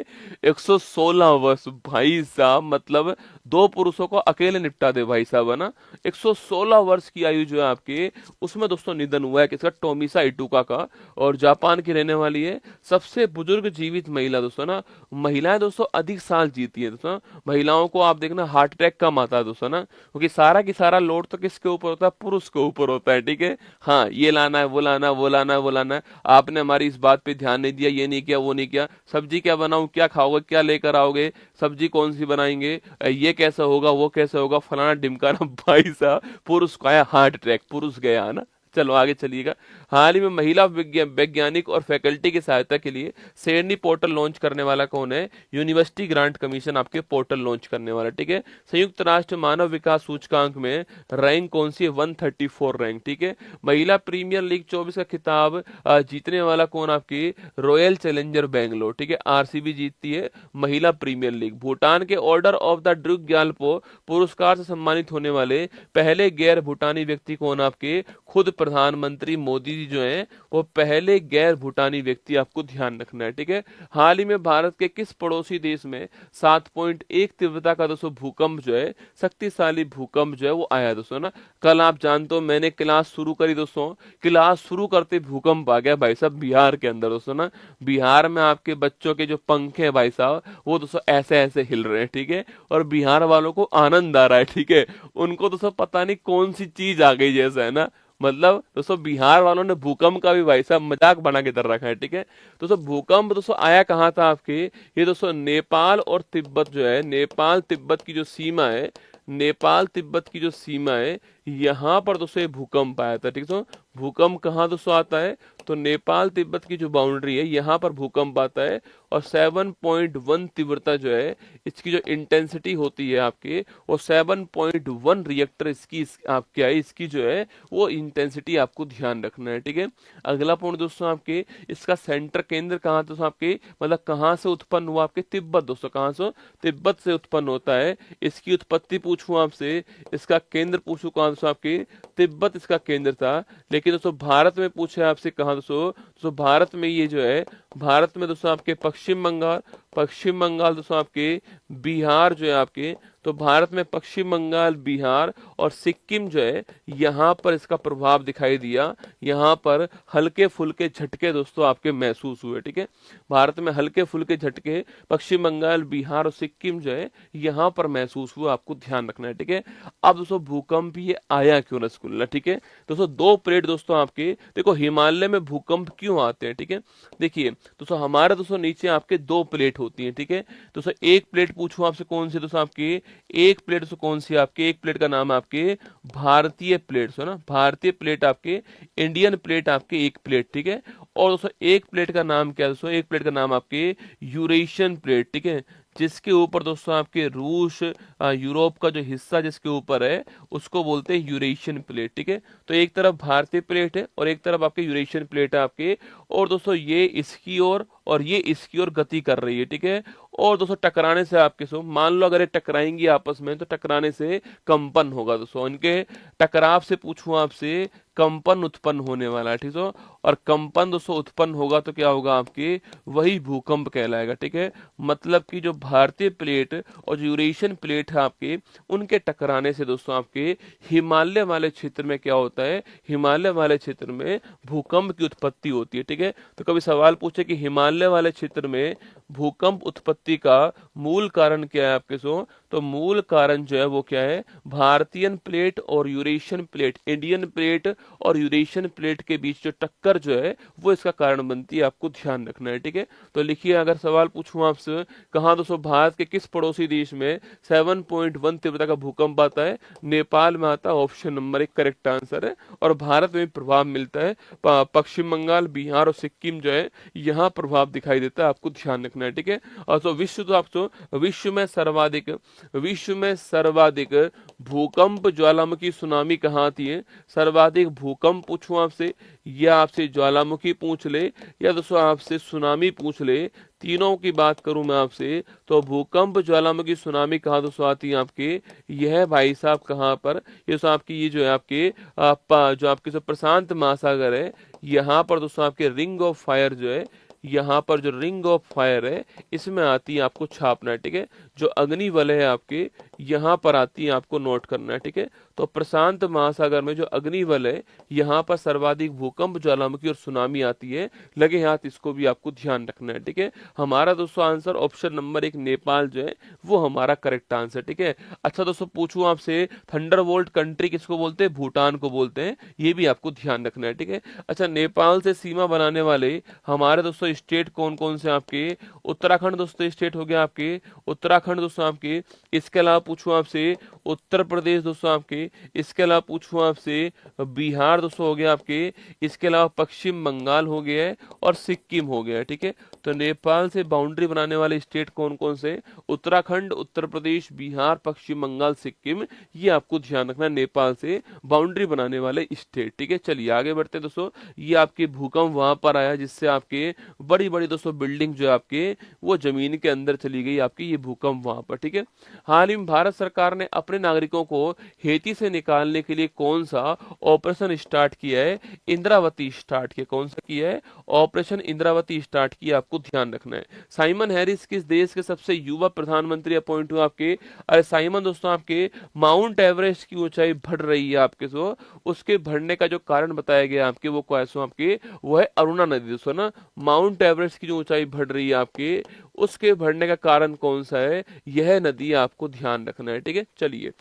116 वर्ष, भाई साहब मतलब 2 पुरुषों को अकेले निपटा दे भाई साहब, है ना। 116 वर्ष की आयु जो है आपके, उसमें दोस्तों निधन हुआ है किसका? टोमिसा इटूका का, और जापान की रहने वाली है, सबसे बुजुर्ग जीवित महिला दोस्तों ना। महिलाएं दोस्तों अधिक साल जीती है दोस्तों, महिलाओं को आप देखना हार्ट अटैक कम आता है दोस्तों ना, क्योंकि सारा की सारा लोड तो किसके ऊपर होता है? पुरुष के ऊपर होता है, ठीक है। हाँ, ये लाना है, वो लाना है, वो लाना है, वो लाना है, आपने हमारी इस बात पे ध्यान नहीं दिया, ये नहीं किया, वो नहीं किया, सब्जी क्या बनाऊं, क्या खाओगे, क्या लेकर आओगे, सब्जी कौन सी बनाएंगे, ये कैसा होगा, वो कैसा होगा, फलाना ढिमकाना, भाई साहब पुरुष को आया हार्ट अटैक, पुरुष गया, है ना। चलो आगे चलिएगा। हाल ही में महिला वैज्ञानिक और फैकल्टी की सहायता के लिए शेरनी पोर्टल लॉन्च करने वाला कौन है? यूनिवर्सिटी ग्रांट कमीशन आपके पोर्टल लॉन्च करने वाला, ठीक है। संयुक्त राष्ट्र मानव विकास सूचकांक में रैंक कौन सी है? 134 रैंक, ठीक है। महिला प्रीमियर लीग 24 का खिताब जीतने वाला कौन? आपकी रॉयल चैलेंजर बेंगलोर, ठीक है, आरसीबी जीतती है महिला प्रीमियर लीग। भूटान के order of the Druk Gyalpo पुरस्कार से सम्मानित होने वाले पहले गैर भूटानी व्यक्ति कौन? आपके खुद प्रधानमंत्री मोदी जी जो हैं वो पहले गैर भूटानी व्यक्ति, आपको ध्यान रखना है, ठीक है। हाल ही में भारत के किस पड़ोसी देश में 7.1 तीव्रता का दोस्तों भूकंप जो है, शक्तिशाली भूकंप जो है वो आया दोस्तों ना। कल आप जानते हो मैंने क्लास शुरू करी दोस्तों, क्लास शुरू करते भूकंप आ गया भाई साहब बिहार के अंदर दोस्तों ना। बिहार में आपके बच्चों के जो पंखे हैं भाई साहब वो दोस्तों ऐसे ऐसे हिल रहे हैं, ठीक है। और बिहार वालों को आनंद आ रहा है, ठीक है। उनको दोस्तों पता नहीं कौन सी चीज आ गई जैसा है ना। मतलब दोस्तों बिहार वालों ने भूकंप का भी भाई साहब मजाक बना के कर रखा है, ठीक है। दोस्तों भूकंप दोस्तों आया कहाँ था आपके, ये दोस्तों नेपाल और तिब्बत जो है, नेपाल तिब्बत की जो सीमा है, नेपाल तिब्बत की जो सीमा है, यहाँ पर दोस्तों ये भूकंप आया था, ठीक है। भूकंप कहाँ दोस्तों आता है, तो नेपाल तिब्बत की जो बाउंड्री है यहाँ पर भूकंप आता है। और 7.1 तीव्रता जो है, इसकी जो इंटेंसिटी होती है आपके, वो 7.1 रिएक्टर इसकी आपके है, इसकी जो है वो इंटेंसिटी आपको ध्यान रखना है, ठीक है। अगला पॉइंट दोस्तों आपके, इसका सेंटर केंद्र कहाँ दोस्तों आपके, मतलब कहाँ से उत्पन्न हुआ आपके, तिब्बत दोस्तों, कहाँ से, तिब्बत से उत्पन्न होता है। इसकी उत्पत्ति पूछूं आपसे, इसका केंद्र पूछूं कहाँ दोस्तों आपके, तिब्बत इसका केंद्र था। लेकिन दोस्तों भारत में पूछे आपसे कहाँ दोस्तों भारत में ये जो है, भारत में दोस्तों आपके पश्चिम बंगाल, पश्चिम बंगाल दोस्तों आपके, बिहार जो है आपके, तो भारत में पश्चिम बंगाल, बिहार और सिक्किम जो है, यहाँ पर इसका प्रभाव दिखाई दिया। यहाँ पर हल्के फुल्के झटके दोस्तों आपके महसूस हुए, ठीक है। भारत में हल्के फुल्के झटके पश्चिम बंगाल, बिहार और सिक्किम जो है यहाँ पर महसूस हुआ, आपको ध्यान रखना है, ठीक है। अब दोस्तों भूकंप ये आया क्यों रसगुल्ला, ठीक है। दोस्तों दो प्लेट दोस्तों आपके, देखो हिमालय में भूकंप क्यों आते हैं, ठीक है। देखिए दोस्तों हमारे दोस्तों नीचे आपके दो प्लेट होती है, ठीक है। दोस्तों एक प्लेट पूछूं आपसे कौन सी दोस्तों आपकी, एक प्लेट दोस्तों कौन सी आपके, एक प्लेट का नाम आपके भारतीय प्लेट है ना, भारतीय प्लेट आपके, इंडियन प्लेट आपके एक प्लेट, ठीक है। और दोस्तों एक प्लेट का नाम क्या है दोस्तों, एक प्लेट का नाम आपके यूरेशियन प्लेट, ठीक है। जिसके ऊपर दोस्तों आपके रूस, यूरोप का जो हिस्सा जिसके ऊपर है उसको बोलते हैं यूरेशियन प्लेट, ठीक है। तो एक तरफ भारतीय प्लेट है और एक तरफ आपके यूरेशियन प्लेट है आपके। और दोस्तों ये इसकी ओर और ये इसकी ओर गति कर रही है, ठीक है। और दोस्तों टकराने से आपके सो मान लो अगर ये टकराएंगी आपस में तो टकराने से कंपन होगा दोस्तों, इनके टकराव से पूछूं आपसे कंपन उत्पन्न होने वाला है, ठीक है। और कंपन दोस्तों उत्पन्न होगा तो क्या होगा आपके, वही भूकंप कहलाएगा, ठीक है। मतलब कि जो भारतीय प्लेट और जो यूरेशियन प्लेट है आपके, उनके टकराने से दोस्तों आपके हिमालय वाले क्षेत्र में क्या होता है, हिमालय वाले क्षेत्र में भूकंप की उत्पत्ति होती है, ठीक है। तो कभी सवाल पूछे कि हिमालय वाले क्षेत्र में भूकंप उत्पत्ति का मूल कारण क्या है आपके सो, तो मूल कारण जो है वो क्या है, भारतीय प्लेट और यूरेशियन प्लेट, इंडियन प्लेट और यूरेशियन प्लेट के बीच जो टक्कर जो है वो इसका कारण बनती है, आपको ध्यान रखना है, ठीक है। तो लिखिए अगर सवाल पूछूं आपसे, कहां दोस्तों भारत के किस पड़ोसी देश में 7.1 तीव्रता का भूकंप आता है, नेपाल में आता है, ऑप्शन नंबर 1 करेक्ट आंसर है। और भारत में प्रभाव मिलता है, पश्चिम बंगाल, बिहार और सिक्किम जो है यहाँ प्रभाव दिखाई देता है, आपको ध्यान रखना है, ठीक है। और तो विश्व, तो आपको विश्व में सर्वाधिक भूकंप, ज्वालामुखी, सुनामी कहाँ आती है, सर्वाधिक भूकंप पूछूं आपसे, या आपसे ज्वालामुखी पूछ ले, या दोस्तों आपसे सुनामी पूछ ले, तीनों की बात करूं मैं आपसे तो भूकंप, ज्वालामुखी, सुनामी कहाँ दोस्तों आती है आपके, यह भाई साहब कहाँ पर, ये दोस्तों आपकी ये जो है आपके जो आपके जो प्रशांत महासागर है, यहाँ पर दोस्तों आपके रिंग ऑफ फायर जो है, यहाँ पर जो रिंग ऑफ फायर है इसमें आती है, आपको छापना है, ठीक है। जो अग्नि वलय है आपके यहाँ पर आती है, आपको नोट करना है, ठीक है। तो प्रशांत महासागर में जो अग्नि वलय, यहाँ पर सर्वाधिक भूकंप, ज्वालामुखी और सुनामी आती है, लगे हाथ इसको भी आपको ध्यान रखना है, ठीक है। हमारा दोस्तों आंसर ऑप्शन नंबर 1 नेपाल जो है वो हमारा करेक्ट आंसर, ठीक है। अच्छा दोस्तों पूछूं आपसे, थंडरबोल्ट कंट्री किसको बोलते हैं, भूटान को बोलते हैं, ये भी आपको ध्यान रखना है, ठीक है। अच्छा नेपाल से सीमा बनाने वाले हमारे दोस्तों स्टेट कौन कौन से आपके, उत्तराखंड दोस्तों स्टेट हो गया आपके, उत्तराखंड दोस्तों आपके। इसके अलावा पूछूं आपसे उत्तर प्रदेश दोस्तों आपके, इसके अलावा पूछूं आपसे बिहार दोस्तों हो गया आपके, इसके अलावा पश्चिम बंगाल हो गया है और सिक्किम हो गया है, ठीक है। तो नेपाल से बाउंड्री बनाने वाले स्टेट कौन कौन से, उत्तराखंड, उत्तर प्रदेश, बिहार, पश्चिम बंगाल, सिक्किम, ये आपको ध्यान रखना, नेपाल से बाउंड्री बनाने वाले स्टेट, ठीक है। चलिए आगे बढ़ते हैं दोस्तों, ये आपके भूकंप वहां पर आया जिससे आपके बड़ी बड़ी दोस्तों बिल्डिंग जो है आपके वो जमीन के अंदर चली गई, आपकी ये भूकंप वहां पर, ठीक है। हाल ही में भारत सरकार ने अपने नागरिकों को हेती से निकालने के लिए कौन सा ऑपरेशन स्टार्ट किया है? इंद्रावती स्टार्ट किया। कौन सा किया है? ऑपरेशन इंद्रावती स्टार्ट किया, आपको ध्यान रखना है। साइमन हैरिस किस देश के सबसे युवा प्रधानमंत्री अपॉइंट हुए आपके? अरे साइमन दोस्तों, आपके माउंट एवरेस्ट की ऊंचाई बढ़ रही है आपके, सो उसके बढ़ने का जो कारण बताया गया आपके वो कैसो आपके, वो है अरुणा नदी दोस्तों ना। माउंट एवरेस्ट की जो ऊंचाई बढ़ रही है आपके, उसके बढ़ने का कारण कौन सा है? यह नदी आपको ध्यान रखना है, ठीक है। चलिए,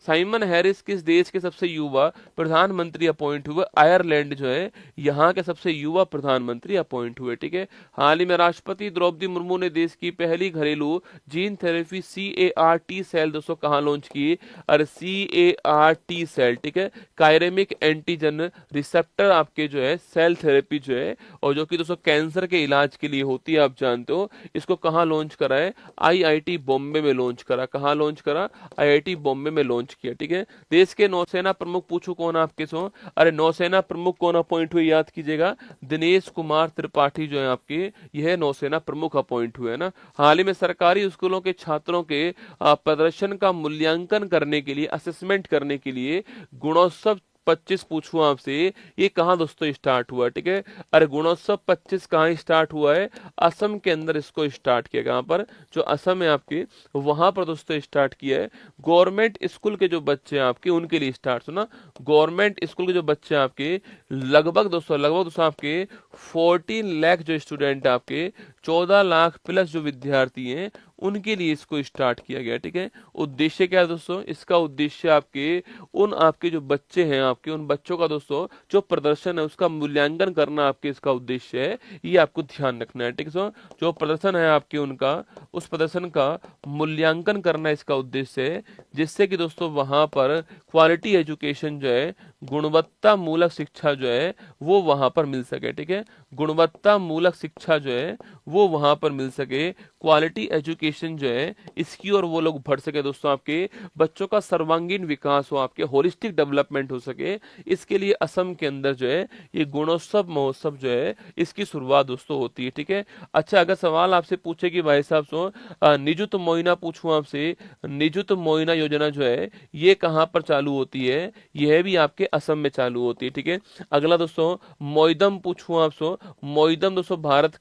साइमन हैरिस किस देश के सबसे युवा प्रधानमंत्री अपॉइंट हुए? आयरलैंड जो है यहाँ के सबसे युवा प्रधानमंत्री अपॉइंट हुए, ठीक है। हाल ही में राष्ट्रपति द्रौपदी मुर्मू ने देश की पहली घरेलू जीन थेरेपी CAR-T सेल दोस्तों कहाँ लॉन्च की? अरे CAR-T सेल, ठीक है, कायरेमिक एंटीजन रिसेप्टर आपके जो है सेल थेरेपी जो है, और जो कि दोस्तों कैंसर के इलाज के लिए होती है, आप जानते हो। इसको कहाँ लॉन्च करा है? IIT बॉम्बे में लॉन्च करा। कहाँ लॉन्च करा? IIT बॉम्बे में लॉन्च किया, ठीक है। देश के नौसेना प्रमुख पूछो कौन आपके सो? अरे नौसेना प्रमुख कौन अपॉइंट हुए? याद कीजिएगा, दिनेश कुमार त्रिपाठी जो है आपके, यह नौसेना प्रमुख अपॉइंट हुए ना। हाल ही में सरकारी स्कूलों के छात्रों के प्रदर्शन का मूल्यांकन करने के लिए, असेसमेंट करने के लिए गुणोत्सव 25 पूछूं आपसे, ये कहाँ दोस्तों स्टार्ट हुआ? ठीक है, अरे गुणोत्सव 25 कहाँ स्टार्ट हुआ है? असम के अंदर इसको स्टार्ट किया। कहाँ पर? जो असम है आपके, वहां पर दोस्तों स्टार्ट किया है। गवर्नमेंट स्कूल के जो बच्चे हैं आपके, उनके लिए स्टार्ट सुना। गवर्नमेंट स्कूल के जो बच्चे हैं आपके, लगभग दोस्तों आपके 14 लाख जो स्टूडेंट है आपके, 14 लाख प्लस जो विद्यार्थी हैं, उनके लिए इसको स्टार्ट किया गया। ठीक है, उद्देश्य क्या है दोस्तों? इसका उद्देश्य आपके जो बच्चे हैं आपके, उन बच्चों का दोस्तों जो प्रदर्शन है उसका मूल्यांकन करना आपके इसका उद्देश्य है। ये आपको ध्यान रखना है। ठीक है, जो प्रदर्शन है आपके उनका, उस प्रदर्शन का मूल्यांकन करना इसका उद्देश्य है, जिससे कि दोस्तों वहां पर क्वालिटी एजुकेशन जो है, गुणवत्ता मूलक शिक्षा जो है वो वहां पर मिल सके। ठीक है, गुणवत्ता मूलक शिक्षा जो है वो वहां पर मिल सके, क्वालिटी एजुकेशन जो है इसकी और वो लोग बढ़ सके दोस्तों, आपके बच्चों का सर्वांगीण विकास हो, आपके होलिस्टिक डेवलपमेंट हो सके। इसके लिए असम के अंदर जो है ये गुणोत्सव महोत्सव जो है इसकी शुरुआत दोस्तों होती है। ठीक है, अच्छा अगर सवाल आपसे पूछे कि भाई साहब सो निजुत मोइना पूछूं आपसे, निजुत मोइना योजना जो है ये कहां पर चालू होती है? यह भी आपके असम में चालू होती है। ठीक है, अगला दोस्तों मोइदम पूछूं आपसे, मोइदम दोस्तों भारत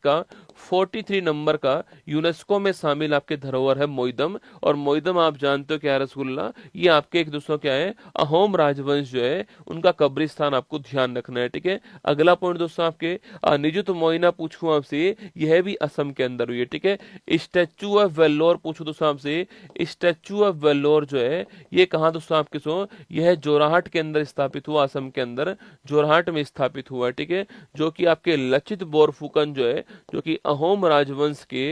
का 43 नंबर का यूनेस्को में शामिल आपके धरोहर है मोइदम। और मोइदम आप जानते हो क्या है रसगुल्ला, ये आपके एक दोस्तों क्या है, अहोम राजवंश जो है उनका कब्रिस्तान, आपको ध्यान रखना है। ठीक है, अगला पॉइंट दोस्तों आपके निजुत मोइना पूछूं आपसे, यह भी असम के अंदर हुई है। ठीक है, स्टैचू ऑफ वेल्लोर पूछूं दोस्तों आपसे, स्टैचू ऑफ वेल्लोर जो है ये कहाँ दोस्तों आपके सो, यह जोरहाट के अंदर स्थापित हुआ, असम के अंदर जोरहाट में स्थापित हुआ है। ठीक है, जो कि आपके लचित बोरफुकन जो है, जो कि अहोम राजवंश के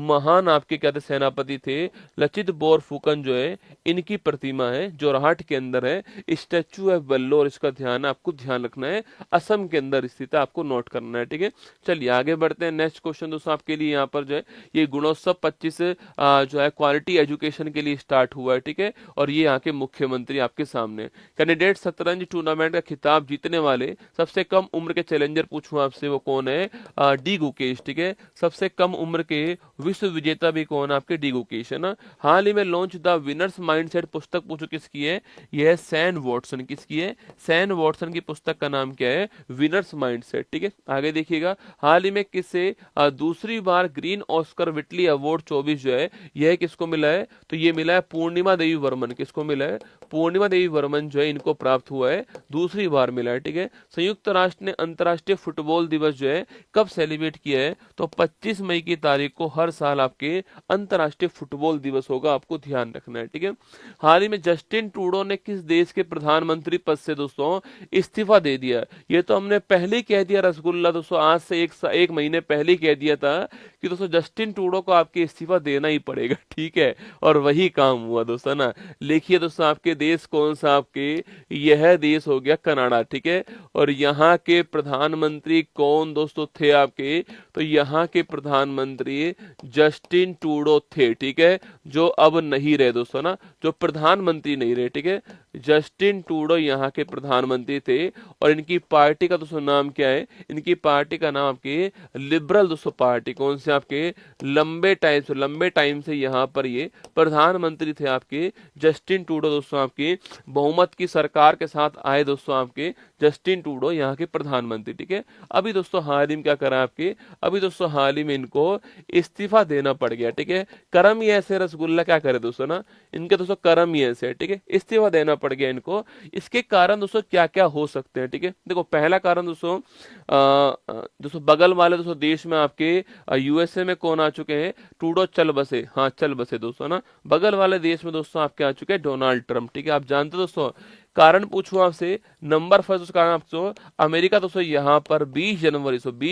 महान आपके क्या थे, सेनापति थे, लचित बोरफुकन जो है इनकी प्रतिमा है, जोरहाट के अंदर है। स्टैचू ऑफ वेल्लोर, इसका ध्यान आपको ध्यान रखना है, असम के अंदर स्थित है, आपको नोट करना है। ठीक है, चलिए आगे बढ़ते हैं। नेक्स्ट क्वेश्चन दोस्तों आपके लिए यहाँ पर जो है ये गुणोत्सव 25 जो है क्वालिटी एजुकेशन के लिए स्टार्ट हुआ है। ठीक है, और ये यहाँ के मुख्यमंत्री आपके सामने। कैंडिडेट शतरंज टूर्नामेंट का खिताब जीतने वाले सबसे कम उम्र के चैलेंजर पूछूं आपसे, वो कौन है? डी गुकेश। ठीक है, सबसे कम उम्र के विश्व विजेता भी कौन? आपके डी गुकेश है ना। हाल ही में लॉन्च द विनर्स माइंडसेट पुस्तक पूछो किसकी है? यह है सैन वॉटसन। किसकी है? सैन वॉटसन की पुस्तक का नाम क्या है? Winners mindset. ठीक है, आगे देखिएगा, हाल ही में किससे दूसरी बार ग्रीन ऑस्कर विटली अवार्ड 24 जो है यह किसको मिला है? तो ये मिला है पूर्णिमा देवी वर्मन। किसको मिला है? पूर्णिमा देवी वर्मन जो है इनको प्राप्त हुआ है, दूसरी बार मिला है। ठीक है, संयुक्त राष्ट्र ने अंतर्राष्ट्रीय फुटबॉल दिवस जो है कब सेलिब्रेट किया है? तो 25 मई की तारीख को हर साल आपके अंतर्राष्ट्रीय फुटबॉल दिवस होगा, आपको ध्यान रखना है। ठीक है, हाल ही में जस्टिन ट्रूडो ने किस देश के प्रधानमंत्री पद से दोस्तों इस्तीफा दे दिया? ये तो हमने पहले ही कह दिया रसगुल्ला दोस्तों, आज से एक महीने पहले ही कह दिया था कि दोस्तों जस्टिन ट्रूडो को आपके इस्तीफा देना ही पड़ेगा। ठीक है, और वही काम हुआ दोस्तों ना। लिखिए दोस्तों, आपके देश कौन सा? आपके यह देश हो गया कनाडा। ठीक है, और यहाँ के प्रधानमंत्री कौन दोस्तों थे आपके? तो यहाँ के प्रधानमंत्री जस्टिन ट्रूडो थे। ठीक है, जो अब नहीं रहे दोस्तों ना, जो प्रधानमंत्री नहीं रहे। ठीक है, जस्टिन ट्रूडो यहाँ के प्रधानमंत्री थे और इनकी पार्टी का दोस्तों नाम क्या है? इनकी पार्टी का नाम आपके लिबरल दोस्तों पार्टी। कौन से आपके लंबे टाइम से यहाँ पर ये प्रधानमंत्री थे आपके जस्टिन ट्रूडो दोस्तों। आपके बहुमत की सरकार के साथ आए दोस्तों आपके जस्टिन ट्रूडो यहाँ के प्रधानमंत्री, ठीक है। अभी दोस्तों हाल ही में क्या करा आपके, अभी दोस्तों हाल ही में इनको इस्तीफा देना पड़ गया, ठीक है। कर्म ही ऐसे रसगुल्ला क्या करे दोस्तों ना, इनके दोस्तों कर्म ही ऐसे है, ठीक है। इस्तीफा देना पड़ गया इनको। इसके कारण दोस्तों क्या क्या हो सकते हैं, ठीक है। देखो पहला कारण दोस्तों दोस्तों बगल वाले दोस्तों देश में आपके यूएसए में कौन आ चुके हैं? ट्रूडो चल बसे, हाँ चल बसे दोस्तों ना। बगल वाले देश में दोस्तों आपके आ चुके हैं डोनाल्ड ट्रंप, ठीक है। आप जानते हो दोस्तों, कारण पूछूं आपसे, नंबर फर्स्ट उसका कारण आपको अमेरिका दोस्तों यहाँ पर 20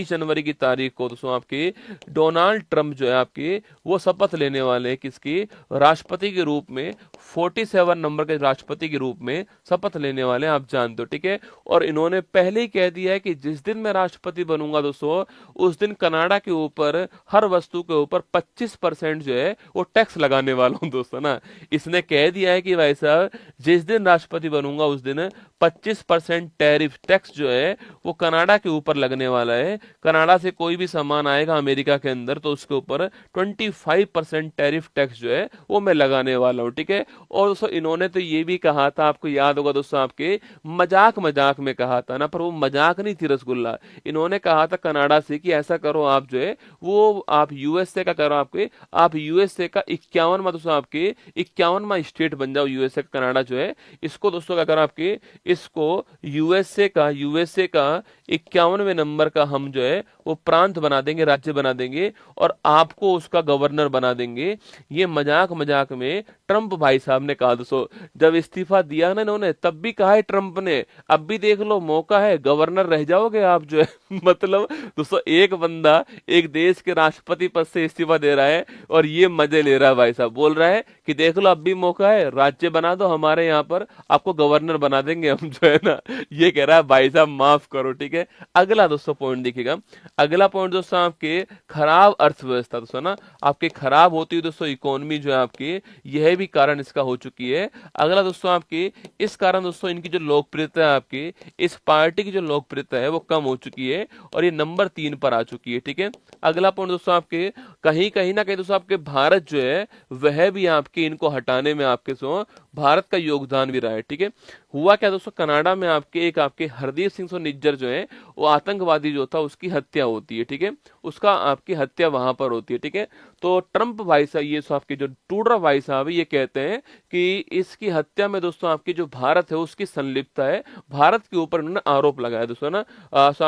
जनवरी की तारीख को दोस्तों आपके डोनाल्ड ट्रंप जो है आपके वो शपथ लेने वाले हैं किसकी? राष्ट्रपति के रूप में, 47 नंबर के राष्ट्रपति के रूप में शपथ लेने वाले हैं, आप जानते हो, ठीक है। और इन्होंने पहले ही कह दिया है कि जिस दिन मैं राष्ट्रपति बनूंगा दोस्तों, उस दिन कनाडा के ऊपर हर वस्तु के ऊपर 25% जो है वो टैक्स लगाने वाला हूं दोस्तों ना। इसने कह दिया है कि भाई साहब जिस दिन राष्ट्रपति बनूंगा उस दिन 25% टैरिफ टैक्स जो है वो कनाडा के ऊपर लगने वाला है। कनाडा से कोई भी सामान आएगा अमेरिका के अंदर तो उसके ऊपर 25% टैरिफ टैक्स जो है वो मैं लगाने वाला हूँ, ठीक है। और दोस्तों इन्होंने तो ये भी कहा था, आपको याद होगा दोस्तों, आपके मजाक मजाक में कहा था ना, पर वो मजाक नहीं थी रसगुल्ला। इन्होंने कहा था कनाडा से कि ऐसा करो आप जो है वो आप यूएसए का करो, आप यूएसए का 51वां दोस्तों आपके 51वां स्टेट बन जाओ यूएसए का कनाडा जो है। इसको दोस्तों क्या करो आपके, इसको यूएसए का 51वें नंबर का हम जो है वो प्रांत बना देंगे, राज्य बना देंगे और आपको उसका गवर्नर बना देंगे। ये मजाक मजाक में ट्रंप भाई साहब ने कहा दोस्तों। जब इस्तीफा दिया ना इन्होंने तब भी कहा है ट्रंप ने, अब भी देख लो मौका है, गवर्नर रह जाओगे आप जो है मतलब दोस्तों एक बंदा एक देश के राष्ट्रपति पद से इस्तीफा दे रहा है और ये मजे ले रहा है भाई साहब, बोल रहा है कि देख लो अब भी मौका है, राज्य बना दो हमारे यहाँ पर, आपको गवर्नर बना देंगे हम जो है ना। ये कह रहा है भाई साहब माफ करो, ठीक है। अगला दोस्तों पॉइंट देखिएगा, अगला पॉइंट दोस्तों आपके खराब अर्थव्यवस्था दोस्तों ना, आपके खराब होती हुई दोस्तों इकोनॉमी जो है आपकी, यह भी कारण इसका हो चुकी है। अगला दोस्तों आपके इस कारण दोस्तों इनकी जो लोकप्रियता है आपकी, इस पार्टी की जो लोकप्रियता है वो कम हो चुकी है और ये नंबर 3 पर आ चुकी है, ठीक है। अगला पॉइंट दोस्तों आपके कहीं ना कहीं दोस्तों आपके भारत जो है वह भी आपके इनको हटाने में आपके सो भारत का योगदान भी रहा है, ठीक है। हुआ क्या दोस्तों, कनाडा में आपके हरदीप सिंह निज्जर जो है वो आतंकवादी जो था उसकी हत्या होती है, ठीक है। उसका आपकी हत्या वहां पर होती है, ठीक है। तो ट्रंप भाई साहब, ये आपके जो ट्रूडो भाई साहब ये कहते हैं कि इसकी हत्या में दोस्तों आपकी जो भारत है उसकी संलिप्तता है, भारत के ऊपर उन्होंने आरोप लगाया दोस्तों ना। सो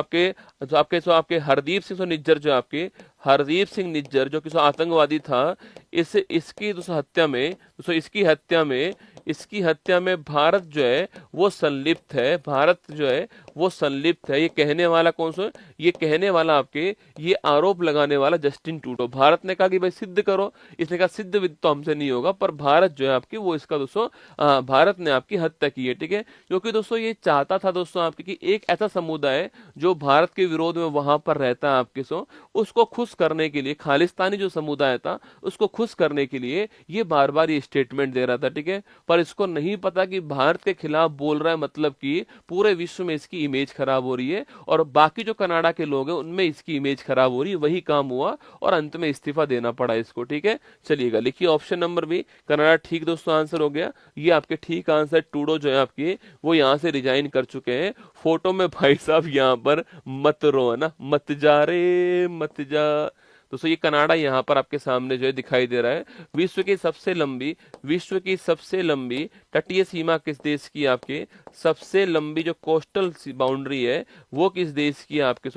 आपके हरदीप सिंह निज्जर जो आपके हरदीप सिंह निज्जर जो कि आतंकवादी था, इसकी दोस्तों इसकी हत्या में भारत जो है वो संलिप्त है, भारत जो है वो संलिप्त है। ये कहने वाला कौन सा? ये कहने वाला आपके ये आरोप लगाने वाला जस्टिन ट्रूडो। भारत ने कहा कि भाई सिद्ध करो, इसने कहा सिद्ध विद्ध तो हमसे नहीं होगा, पर भारत जो है आपकी वो इसका दोस्तों भारत ने आपकी हत्या की है, ठीक है। क्योंकि दोस्तों ये चाहता था दोस्तों आपकी कि एक ऐसा समुदाय जो भारत के विरोध में वहां पर रहता है आपके उसको खुश करने के लिए, खालिस्तानी जो समुदाय था उसको खुश करने के लिए ये बार बार ये स्टेटमेंट दे रहा था, ठीक है। पर इसको नहीं पता कि भारत के खिलाफ बोल रहा है, मतलब कि पूरे विश्व में इसकी इमेज खराब हो रही है और बाकी जो कनाडा के लोग हैं उनमें इसकी इमेज खराब हो रही है। वही काम हुआ और अंत में इस्तीफा देना पड़ा इसको, ठीक है। चलिएगा लिखिए ऑप्शन नंबर बी, कनाडा ठीक दोस्तों आंसर हो गया। ये आपके ठीक आंसर, ट्रूडो जो है आपकी वो यहाँ से रिजाइन कर चुके हैं। फोटो में भाई साहब यहाँ पर मत रो है ना, मत जा रे मत जा। दोस्तों ये कनाडा यहाँ पर आपके सामने जो है दिखाई दे रहा है। विश्व की सबसे लंबी तटीय सीमा किस देश की? आपके सबसे लंबी जो कोस्टल बाउंड्री है वो किस देश की है? आपके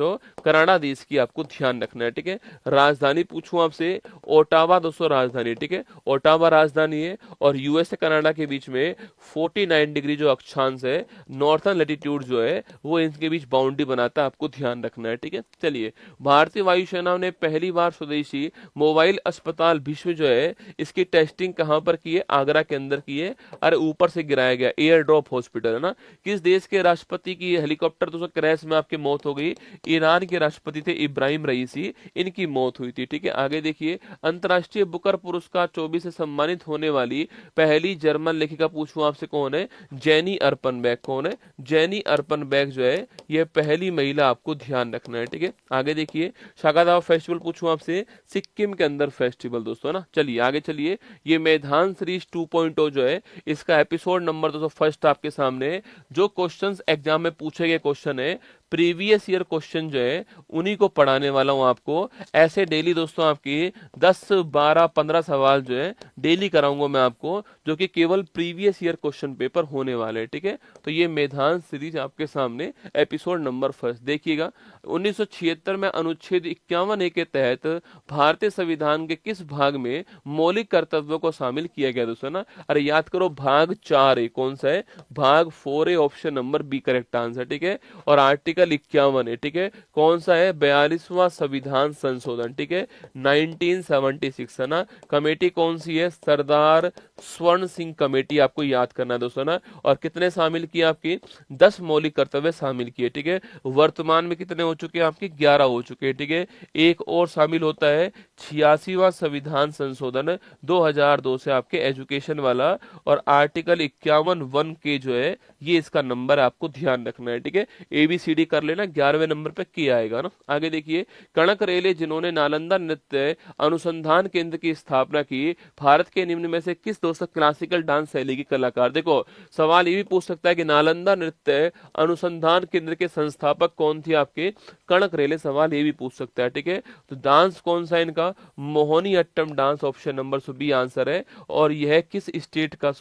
कनाडा देश की, आपको ध्यान रखना है, ठीक है। राजधानी पूछूं आपसे, ओटावा दोस्तों राजधानी, ठीक है। ओटावा राजधानी है और यूएस कनाडा के बीच में 49 डिग्री जो अक्षांश है, नॉर्थर्न लैटिट्यूड जो है वो इनके बीच बाउंड्री बनाता है, आपको ध्यान रखना है, ठीक है। चलिए, भारतीय वायुसेना ने पहली बार स्वदेशी मोबाइल अस्पताल विश्व जो है इसकी टेस्टिंग कहां पर की है? आगरा के अंदर की है। अरे ऊपर से गिराया गया, एयर ड्रॉप हॉस्पिटल है ना। ना। किस देश के राष्ट्रपति की हेलीकॉप्टर दोस्तों क्रैश में आपकी मौत हो गई? ईरान के राष्ट्रपति थे इब्राहिम रईसी, इनकी मौत हुई थी। ठीक है, आगे देखिए, अंतर्राष्ट्रीय बुकर पुरस्कार 24 से सम्मानित होने वाली पहली जर्मन लेखिका पूछूं आपसे कौन है? जेनी अर्पनबैक। कौन है? जेनी अर्पनबैक जो है ये पहली महिला, आपको ध्यान रखना है। ठीक है, आगे देखिए, शागादावा फेस्टिवल पूछूं आपसे, सिक्किम के अंदर फेस्टिवल दोस्तों ना। चलिए आगे चलिए, ये मैदान सीरीज 2.0 जो है इसका एपिसोड नंबर दोस्तों फर्स्ट आपके सामने है। जो क्वेश्चंस एग्जाम में पूछे गए क्वेश्चन है, प्रीवियस ईयर क्वेश्चन जो है उन्हीं को पढ़ाने वाला हूं आपको। ऐसे डेली दोस्तों आपकी 10, 12, 15 सवाल जो है डेली कराऊंगा मैं आपको, जो कि केवल प्रीवियस ईयर क्वेश्चन पेपर होने वाले हैं। ठीक है, तो ये मैदान सीरीज आपके सामने एपिसोड नंबर फर्स्ट देखिएगा। 1976 में अनुच्छेद 51A के तहत भारतीय संविधान के किस भाग में मौलिक कर्तव्यों को शामिल किया गया दोस्तों ना? अरे याद करो, भाग 4A कौन सा है? भाग 4A option number B correct answer. ठीक है, और आर्टिकल 51 है। ठीक है, कौन सा है? 42वां संविधान संशोधन। ठीक है, 1976 है ना। कमेटी कौन सी है? सरदार स्वर्ण सिंह कमेटी, आपको याद करना है दोस्तों ना। और कितने शामिल किए आपकी? 10 मौलिक कर्तव्य शामिल किए। ठीक है, वर्तमान में कितने हो चुके हैं आपके? 11 हो चुके हैं। ठीक है, एक और शामिल होता है 86वां संविधान संशोधन 2002 से आपके एजुकेशन वाला, और आर्टिकल 51(1) के जो है ये इसका नंबर आपको ध्यान रखना है। ठीक है, ABCD कर लेना, 11वें नंबर पे किया आएगा ना। आगे देखिए, कनक रेले जिन्होंने नालंदा नृत्य अनुसंधान केंद्र की स्थापना की, भारत के निम्न में से किस दोस्तों क्लासिकल डांस शैली की कलाकार? देखो सवाल ये भी पूछ सकता है कि नालंदा नृत्य अनुसंधान केंद्र के संस्थापक कौन थे आपके? कनक रेले, सवाल ये भी पूछ सकता है। ठीक है, तो डांस कौन सा इनका? Mohiniattam dance, option number B answer है। और यह किस स्टेट का?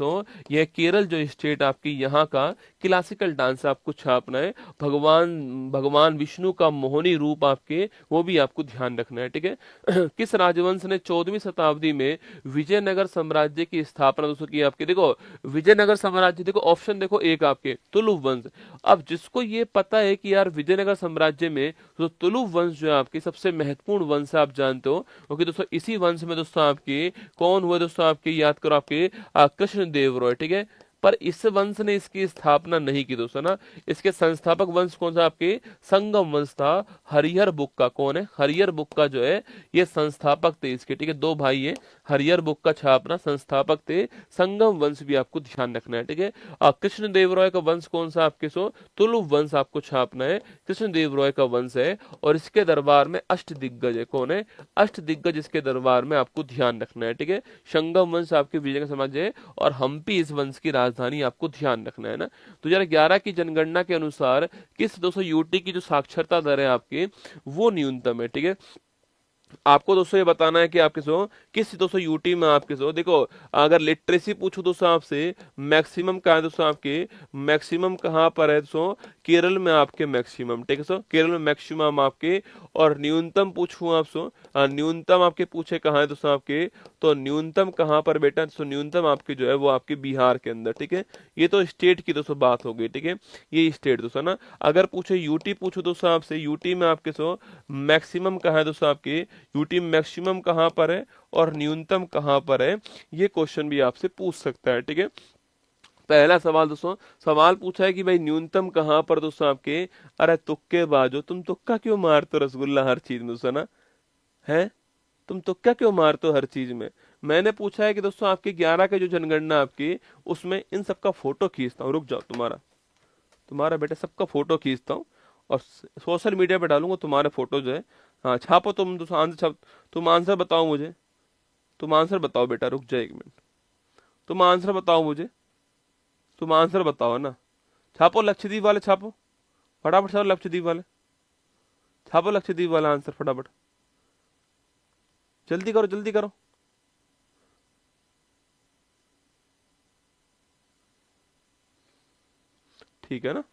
यह केरल जो स्टेट आपकी यहाँ का क्लासिकल डांस आपको छापना है। भगवान विष्णु का मोहिनी रूप आपके, वो भी आपको ध्यान रखना है। ठीक है, किस राजवंश ने 14वीं शताब्दी में विजयनगर साम्राज्य की स्थापना दोस्तों की आपके? देखो विजयनगर साम्राज्य, देखो ऑप्शन देखो, एक आपके तुलुप वंश। अब जिसको ये पता है कि यार विजयनगर साम्राज्य में तो तुलुप वंश जो है आपकी सबसे महत्वपूर्ण वंश है, आप जानते हो, क्योंकि दोस्तों इसी वंश में दोस्तों आपके कौन हुए दोस्तों आपके? याद करो, आपके कृष्ण देव रॉय। ठीक है, पर इस वंश ने इसकी स्थापना नहीं की दोस्तों ना। इसके संस्थापक वंश कौन सा आपके? संगम वंश था। हरिहर बुक्का कौन है? हरिहर बुक्का जो है ये संस्थापक थे इसके। ठीक है, दो भाई है, हरिहर बुक्का छापना संस्थापक थे। संगम वंश भी आपको ध्यान रखना है। ठीक है, कृष्ण देव रॉय का वंश कौन सा आपके? तुलुप वंश आपको छापना है, कृष्ण देव रॉय का वंश है। और इसके दरबार में अष्ट दिग्गज है। कौन है? अष्ट दिग्गज इसके दरबार में आपको ध्यान रखना है। ठीक है, संगम वंश आपके विजय समाज है, और हम्पी इस वंश की राजधानी आपको ध्यान रखना है ना। 2011 की जनगणना के अनुसार किस 200 यूटी की जो साक्षरता दर है आपकी, वो न्यूनतम है। ठीक है, आपको दोस्तों ये बताना है कि आपके किस 200 यूटी में आपके देखो, अगर लिटरेसी पूछो दोस्तों आपसे, मैक्सिमम कहाँ है दोस्तों आपके? मैक्सिमम कहाँ पर है दोस्तों? केरल में आपके मैक्सिमम। ठीक है, केरल में मैक्सिमम आपके। और न्यूनतम पूछूं आपसे, न्यूनतम आपके पूछे कहाँ है दोस्तों आपके? तो न्यूनतम कहाँ पर बेटा? तो न्यूनतम आपकी जो है वो आपके बिहार के अंदर। ठीक है, ये तो स्टेट की दोस्तों बात हो गई। ठीक है, ये स्टेट दोस्तों ना। अगर पूछे यूटी पूछो दोस्तों आपसे, यूटी में आपके मैक्सिमम कहाँ है दोस्तों आपके? यूटी मैक्सिमम कहाँ पर है और न्यूनतम कहाँ पर है, ये क्वेश्चन भी आपसे पूछ सकता है। ठीक है, पहला सवाल दोस्तों, सवाल पूछा है कि भाई न्यूनतम कहाँ पर दोस्तों आपके? अरे तुक्के बाजो, तुम तुक्का क्यों मारते हो रसगुल्ला हर चीज में दोस्तों ना? है, तुम तुक्का क्यों मारते हो हर चीज में? मैंने पूछा है कि दोस्तों आपके 11 के जो जनगणना आपकी, उसमें इन सबका फोटो खींचता हूँ। रुक जाओ, तुम्हारा बेटा सबका फोटो खींचता हूँ और सोशल मीडिया पे डालूंगा तुम्हारे फोटो जो है। हाँ छापो तुम, तुम आंसर बताओ मुझे। तुम आंसर बताओ बेटा, रुक जाए 1 मिनट। तुम आंसर बताओ मुझे, तुम आंसर बताओ ना। छापो लक्षद्वीप वाले, छापो फटाफट, छापो लक्षद्वीप वाले, छापो लक्षद्वीप वाला आंसर फटाफट, जल्दी करो जल्दी करो। ठीक है ना,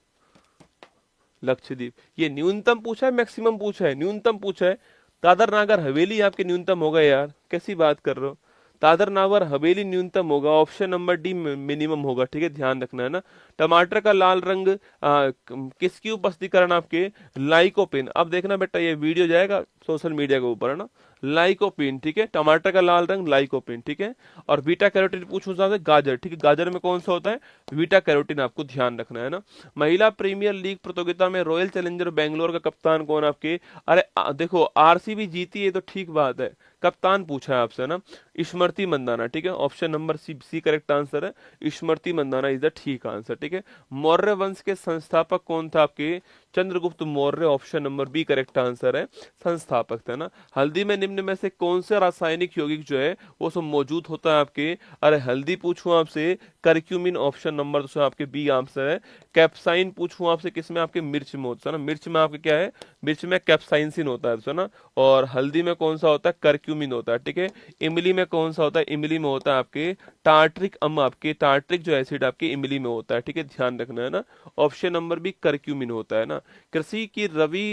लक्षद्वीप। ये न्यूनतम पूछा है मैक्सिमम पूछा है? न्यूनतम पूछा है। दादर नागर हवेली आपके न्यूनतम हो गए यार, कैसी बात कर रहे हो? दादर नावर हवेली न्यूनतम होगा, ऑप्शन नंबर डी मिनिमम होगा, ठीक है, ध्यान रखना है ना। टमाटर का लाल रंग किसकी उपस्थिति कारण आपके, लाइकोपिन। अब देखना बेटा ये वीडियो जाएगा सोशल मीडिया के ऊपर है ना, लाइकोपिन, ठीक है, टमाटर का लाल रंग लाइकोपिन, ठीक है। और बीटा कैरोटीन पूछूं साहब से, गाजर, ठीक है, गाजर में कौन सा होता है, बीटा कैरोटीन, आपको ध्यान रखना है ना। महिला प्रीमियर लीग प्रतियोगिता में रॉयल चैलेंजर बेंगलोर का कप्तान कौन आपके, अरे देखो आरसीबी जीती है तो ठीक बात है, कप्तान पूछा है आपसे ना, स्मृति मंदाना, ठीक है, option number C correct answer है, स्मृति मंदाना इज द ठीक आंसर, ठीक है। मौर्य वंश के संस्थापक कौन था आपके, Chandragupta Maurya, option number B correct answer है, संस्थापक था ना। हल्दी में निम्न में से कौन से रासायनिक यौगिक जो है वो सब मौजूद होता है आपके, अरे हल्दी पूछूं आपसे, करक्यूमिन, ऑप्शन नंबर दूसरा आपके बी आंसर है। कैप्साइन पूछूं आपसे, किसमें आपके, मिर्च में होता है ना, मिर्च में आपके क्या है, मिर्च में कैप्साइसिन होता है ना। और हल्दी में कौन सा होता है, करक्यूमिन होता है, ठीक है। इमली में कौन सा होता है, इमली में होता है आपके टार्ट्रिक अम्ल, आपके टार्ट्रिक जो एसिड आपके इमली में होता है, ठीक है, ध्यान रखना है ना। ऑप्शन नंबर बी करक्यूमिन होता है ना। कृषि की रवि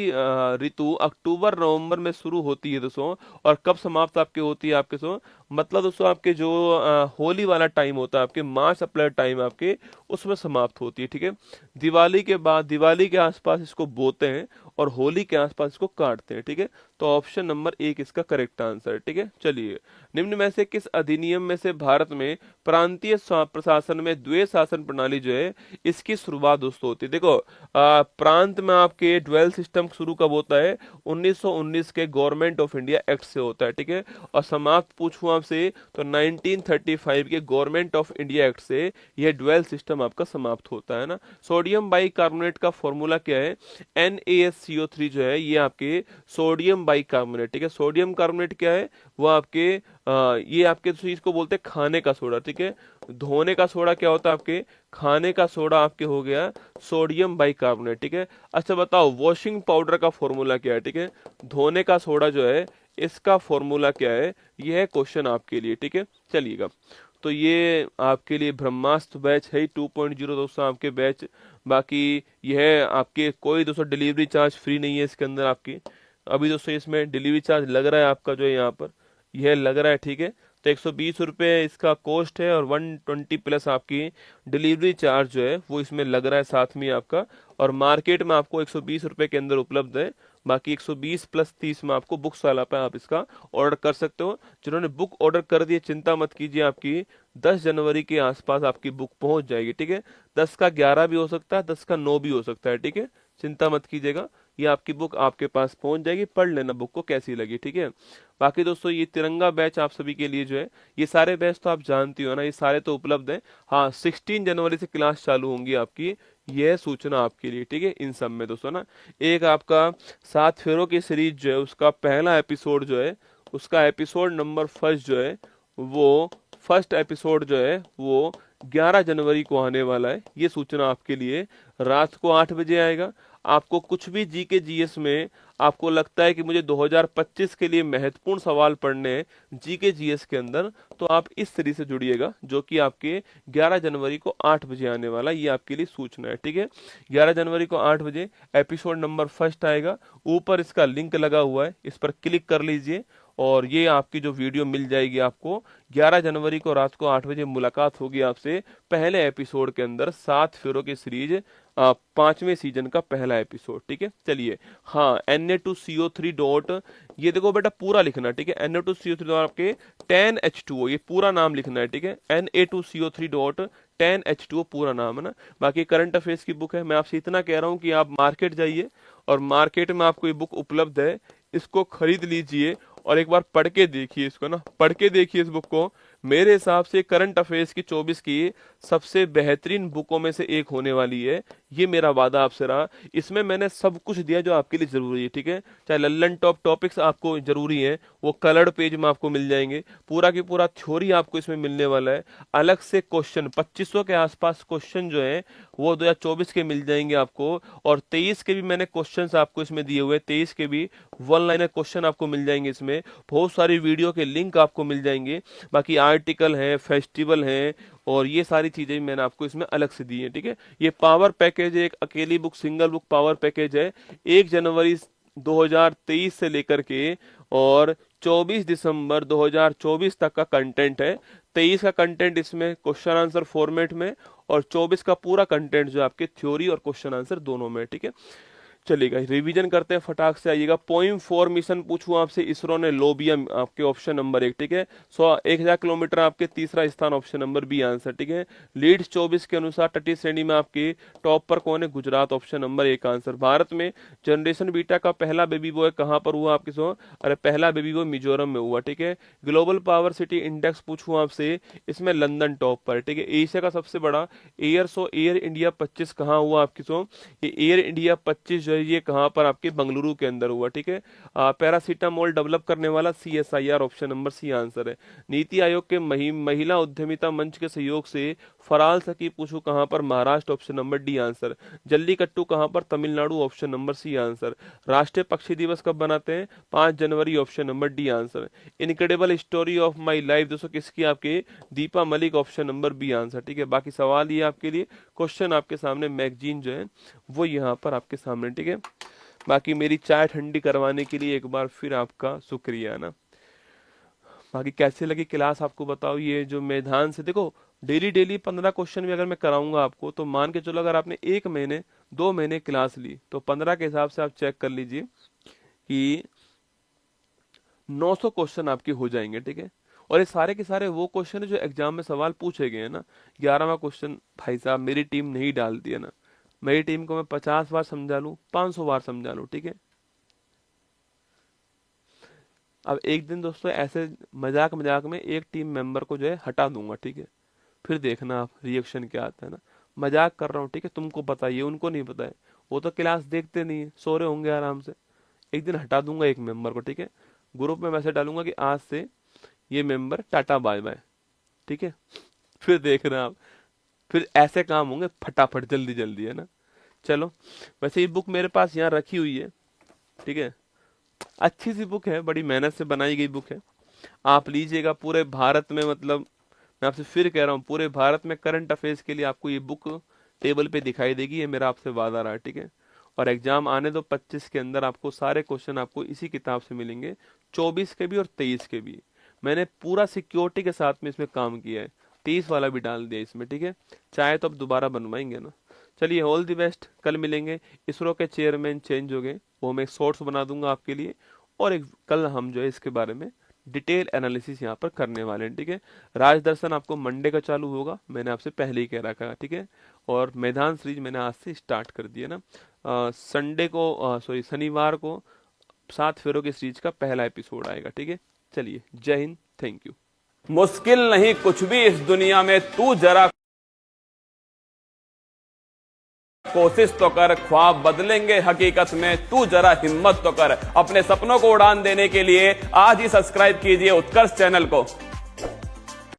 ऋतु अक्टूबर नवंबर में शुरू होती है दोस्तों, और कब समाप्त आपके होती है आपके दोस्तों, मतलब दोस्तों आपके जो होली वाला टाइम होता है आपके, मार्च अप्रैल टाइम आपके उसमें समाप्त होती है, ठीक है। दिवाली के बाद, दिवाली के आसपास इसको बोते हैं और होली के आसपास इसको काटते हैं, ठीक है। तो ऑप्शन नंबर एक इसका करेक्ट आंसर है, ठीक है। चलिए, निम्न में से किस अधिनियम में से भारत में प्रांतीय प्रशासन में द्वैध शासन प्रणाली जो है इसकी शुरुआत दोस्तों होती है। देखो प्रांत में आपके ड्वेल सिस्टम शुरू कब होता है, 1919 के गवर्नमेंट ऑफ इंडिया एक्ट से होता है, ठीक है। और समाप्त पूछूं आपसे तो 1935 के गवर्नमेंट ऑफ इंडिया एक्ट से यह ड्वेल सिस्टम आपका समाप्त होता है ना। सोडियम बाइकार्बोनेट का फॉर्मूला क्या है, NaSCO3 जो है ये आपके सोडियम बाइकार्बोनेट, ठीक है। सोडियम कार्बोनेट क्या है, वो आपके ये आपके चीज को बोलते हैं खाने का सोडा, ठीक है। धोने का सोडा क्या होता है आपके, खाने का सोडा आपके हो गया सोडियम बाइकार्बोनेट, ठीक है। अच्छा बताओ वॉशिंग पाउडर का फॉर्मूला क्या है, ठीक है। धोने का सोडा जो है इसका फॉर्मूला क्या है, यह है क्वेश्चन आपके लिए, ठीक है। चलिएगा, तो ये आपके लिए ब्रह्मास्त्र बैच है 2.0 दोस्तों आपके बैच। बाकी यह आपके कोई दोस्तों डिलीवरी चार्ज फ्री नहीं है इसके अंदर आपकी, अभी दोस्तों इसमें डिलीवरी चार्ज लग रहा है आपका जो है यहाँ पर यह लग रहा है, ठीक है। तो 120 रुपये इसका कॉस्ट है और 120 प्लस आपकी डिलीवरी चार्ज जो है वो इसमें लग रहा है साथ में आपका। और मार्केट में आपको 120 रुपये के अंदर उपलब्ध है, बाकी 120 प्लस 30 में आपको बुक्स वाला पे आप इसका ऑर्डर कर सकते हो। जिन्होंने बुक ऑर्डर कर दी चिंता मत कीजिए, आपकी 10 जनवरी के आसपास आपकी बुक पहुंच जाएगी, ठीक है। 10 का 11 भी हो सकता है, 10 का 9 भी हो सकता है, ठीक है, चिंता मत कीजिएगा, ये आपकी बुक आपके पास पहुंच जाएगी, पढ़ लेना बुक को कैसी लगी, ठीक है। बाकी दोस्तों ये तिरंगा बैच आप सभी के लिए जो है, ये सारे बैच तो आप जानती हो ना, ये सारे तो उपलब्ध हैं। हाँ 16 जनवरी से क्लास चालू होंगी आपकी, यह सूचना आपके लिए, ठीक है। इन सब में दोस्तों ना एक आपका 7 फेरों की सीरीज जो है उसका पहला एपिसोड जो है, उसका एपिसोड नंबर फर्स्ट जो है वो फर्स्ट एपिसोड जो है वो 11 जनवरी को आने वाला है। ये सूचना आपके लिए रात को 8 बजे आएगा। आपको कुछ भी जीके जीएस में आपको लगता है कि मुझे 2025 के लिए महत्वपूर्ण सवाल पढ़ने हैं जीके जीएस के अंदर, तो आप इस सीरीज से जुड़िएगा जो कि आपके 11 जनवरी को 8 बजे आने वाला, ये आपके लिए सूचना है, ठीक है। 11 जनवरी को 8 बजे एपिसोड नंबर फर्स्ट आएगा, ऊपर इसका लिंक लगा हुआ है, इस पर क्लिक कर लीजिए और ये आपकी जो वीडियो मिल जाएगी आपको। 11 जनवरी को रात को 8 बजे मुलाकात होगी आपसे पहले एपिसोड के अंदर, 7 फेरों की सीरीज 5वें सीजन का पहला एपिसोड, ठीक है। चलिए हाँ Na2CO3 डॉट, ये देखो बेटा पूरा लिखना, ठीक है। Na2CO3 डॉट आपके 10H2O, ये पूरा नाम लिखना है, ठीक है। Na2CO3 डॉट 10H2O पूरा नाम है ना। बाकी करंट अफेयर्स की बुक है, मैं आपसे इतना कह रहा हूँ कि आप मार्केट जाइए और मार्केट में आपको ये बुक उपलब्ध है, इसको खरीद लीजिए और एक बार पढ़ के देखिए इसको ना, पढ़ के देखिए इस बुक को। मेरे हिसाब से करंट अफेयर्स की 24 की सबसे बेहतरीन बुकों में से एक होने वाली है, ये मेरा वादा आपसे रहा। इसमें मैंने सब कुछ दिया जो आपके लिए जरूरी है, ठीक है। चाहे लल्लन टॉप टॉपिक्स आपको जरूरी है वो कलर्ड पेज में आपको मिल जाएंगे, पूरा की पूरा थ्योरी आपको इसमें मिलने वाला है। अलग से क्वेश्चन 2500 के आसपास क्वेश्चन जो है वो 2024 के मिल जाएंगे आपको, और 23 के भी मैंने क्वेश्चंस आपको इसमें दिए हुए, 23 के भी वन लाइनर क्वेश्चन आपको मिल जाएंगे इसमें। बहुत सारी वीडियो के लिंक आपको मिल जाएंगे, बाकी आर्टिकल है, फेस्टिवल है, और ये सारी चीजें मैंने आपको इसमें अलग से दी है, ठीक है। ये पावर पैकेज है, एक अकेली book single book power package है। 1 जनवरी 2023 से लेकर के और 24 दिसंबर 2024 तक का कंटेंट है। 23 का कंटेंट इसमें क्वेश्चन आंसर फॉर्मेट में और 24 का पूरा कंटेंट जो आपके थ्योरी और क्वेश्चन आंसर दोनों में, ठीक है। चलिएगा रिवीजन करते हैं, फटाक से आइएगा। पोइम फॉर्मेशन पूछूं आपसे, इसरो ने लोबियम आपके ऑप्शन नंबर 1, ठीक है। 1000 किलोमीटर आपके तीसरा स्थान, ऑप्शन नंबर बी आंसर, ठीक है। लीड्स 24 के अनुसार तटीय श्रेणी में आपके टॉप पर कौन है, Gujarat, option number 1 answer. Bharat में जनरेशन बीटा का पहला बेबी बॉय कहां पर हुआ आपके अरे पहला बेबी बॉय मिजोरम में हुआ, ठीक है। ग्लोबल पावर सिटी इंडेक्स पूछूं आपसे, इसमें लंदन टॉप पर, ठीक है। एशिया का सबसे बड़ा एयर इंडिया 25 कहाँ हुआ आपकी ये एयर इंडिया 25 जो है ये कहां पर आपके बंगलुरु के अंदर हुआ, ठीक है। पैरासीटामोल डेवलप करने वाला CSIR, option number C answer है। नीति आयोग के महिला उद्यमिता मंच के सहयोग से फराल सकी पूछू कहां पर, Maharashtra, option number D answer. Jallikattu कहां पर, Tamil Nadu, option number C answer. राष्ट्रीय पक्षी दिवस कब बनाते हैं, 5 जनवरी, option number D answer. Incredible story of my life दोस्तों किसकी, आपके Deepa Malik, option number B answer, ठीक है। बाकी सवाल ये आपके लिए, क्वेश्चन आपके सामने, मैगजीन जो है वो यहाँ पर आपके सामने, ठीक है। बाकी मेरी चाय ठंडी करवाने के लिए एक बार फिर आपका शुक्रिया ना। बाकी कैसे लगी क्लास आपको बताओ। ये जो मैदान से देखो डेली 15 क्वेश्चन भी अगर मैं कराऊंगा आपको तो मान के चलो अगर आपने 1 महीने 2 महीने क्लास ली तो 15 के हिसाब से आप चेक कर लीजिए कि 900 क्वेश्चन आपके हो जाएंगे, ठीक है। और ये सारे के सारे वो क्वेश्चन है जो एग्जाम में सवाल पूछे गए हैं ना। 11वां क्वेश्चन भाई साहब मेरी टीम नहीं डालती है ना, मेरी टीम को मैं 50 बार समझा लूं, 500 बार समझा लूं, ठीक है। अब एक दिन दोस्तों ऐसे मजाक में एक टीम मेंबर को जो है हटा दूंगा, ठीक है। फिर देखना आप रिएक्शन क्या आता है ना। मजाक कर रहा हूँ, ठीक है, तुमको पता है, उनको नहीं पता है, वो तो क्लास देखते नहीं है, सो रहे होंगे आराम से। एक दिन हटा दूंगा एक मेंबर को, ठीक है। ग्रुप में मैसेज डालूंगा कि आज से ये मेंबर टाटा बाय बाय, ठीक है। फिर देखना आप, फिर ऐसे काम होंगे फटाफट जल्दी है ना। चलो वैसे ये बुक मेरे पास यहाँ रखी हुई है, ठीक है। अच्छी सी बुक है, बड़ी मेहनत से बनाई गई बुक है, आप लीजिएगा। पूरे भारत में मतलब मैं आपसे फिर कह रहा हूँ पूरे भारत में करंट अफेयर्स के लिए आपको ये बुक टेबल पे दिखाई देगी, ये मेरा आपसे वादा रहा, ठीक है। और एग्जाम आने दो 25 के अंदर आपको सारे क्वेश्चन आपको इसी किताब से मिलेंगे, 24 के भी और 23 के भी। मैंने पूरा सिक्योरिटी के साथ में इसमें काम किया है, 23 वाला भी डाल दिया इसमें, ठीक है। चाहे तो अब दोबारा बनवाएंगे ना। चलिए ऑल द बेस्ट, कल मिलेंगे। इसरो के चेयरमैन चेंज हो गए, वो मैं शॉर्ट्स बना दूंगा आपके लिए, और एक कल हम जो है इसके बारे में डिटेल एनालिसिस यहाँ पर करने वाले हैं, ठीक है। राजदर्शन आपको मंडे का चालू होगा, मैंने आपसे पहले ही कह रखा है, ठीक है। और मैदान सीरीज मैंने आज से स्टार्ट कर दिया ना। संडे को शनिवार को 7 फेरों की सीरीज का पहला एपिसोड आएगा, ठीक है। चलिए जय हिंद, थैंक यू। मुश्किल नहीं कुछ भी इस दुनिया में, तू जरा कोशिश तो कर, ख्वाब बदलेंगे हकीकत में, तू जरा हिम्मत तो कर। अपने सपनों को उड़ान देने के लिए आज ही सब्सक्राइब कीजिए उत्कर्ष चैनल को।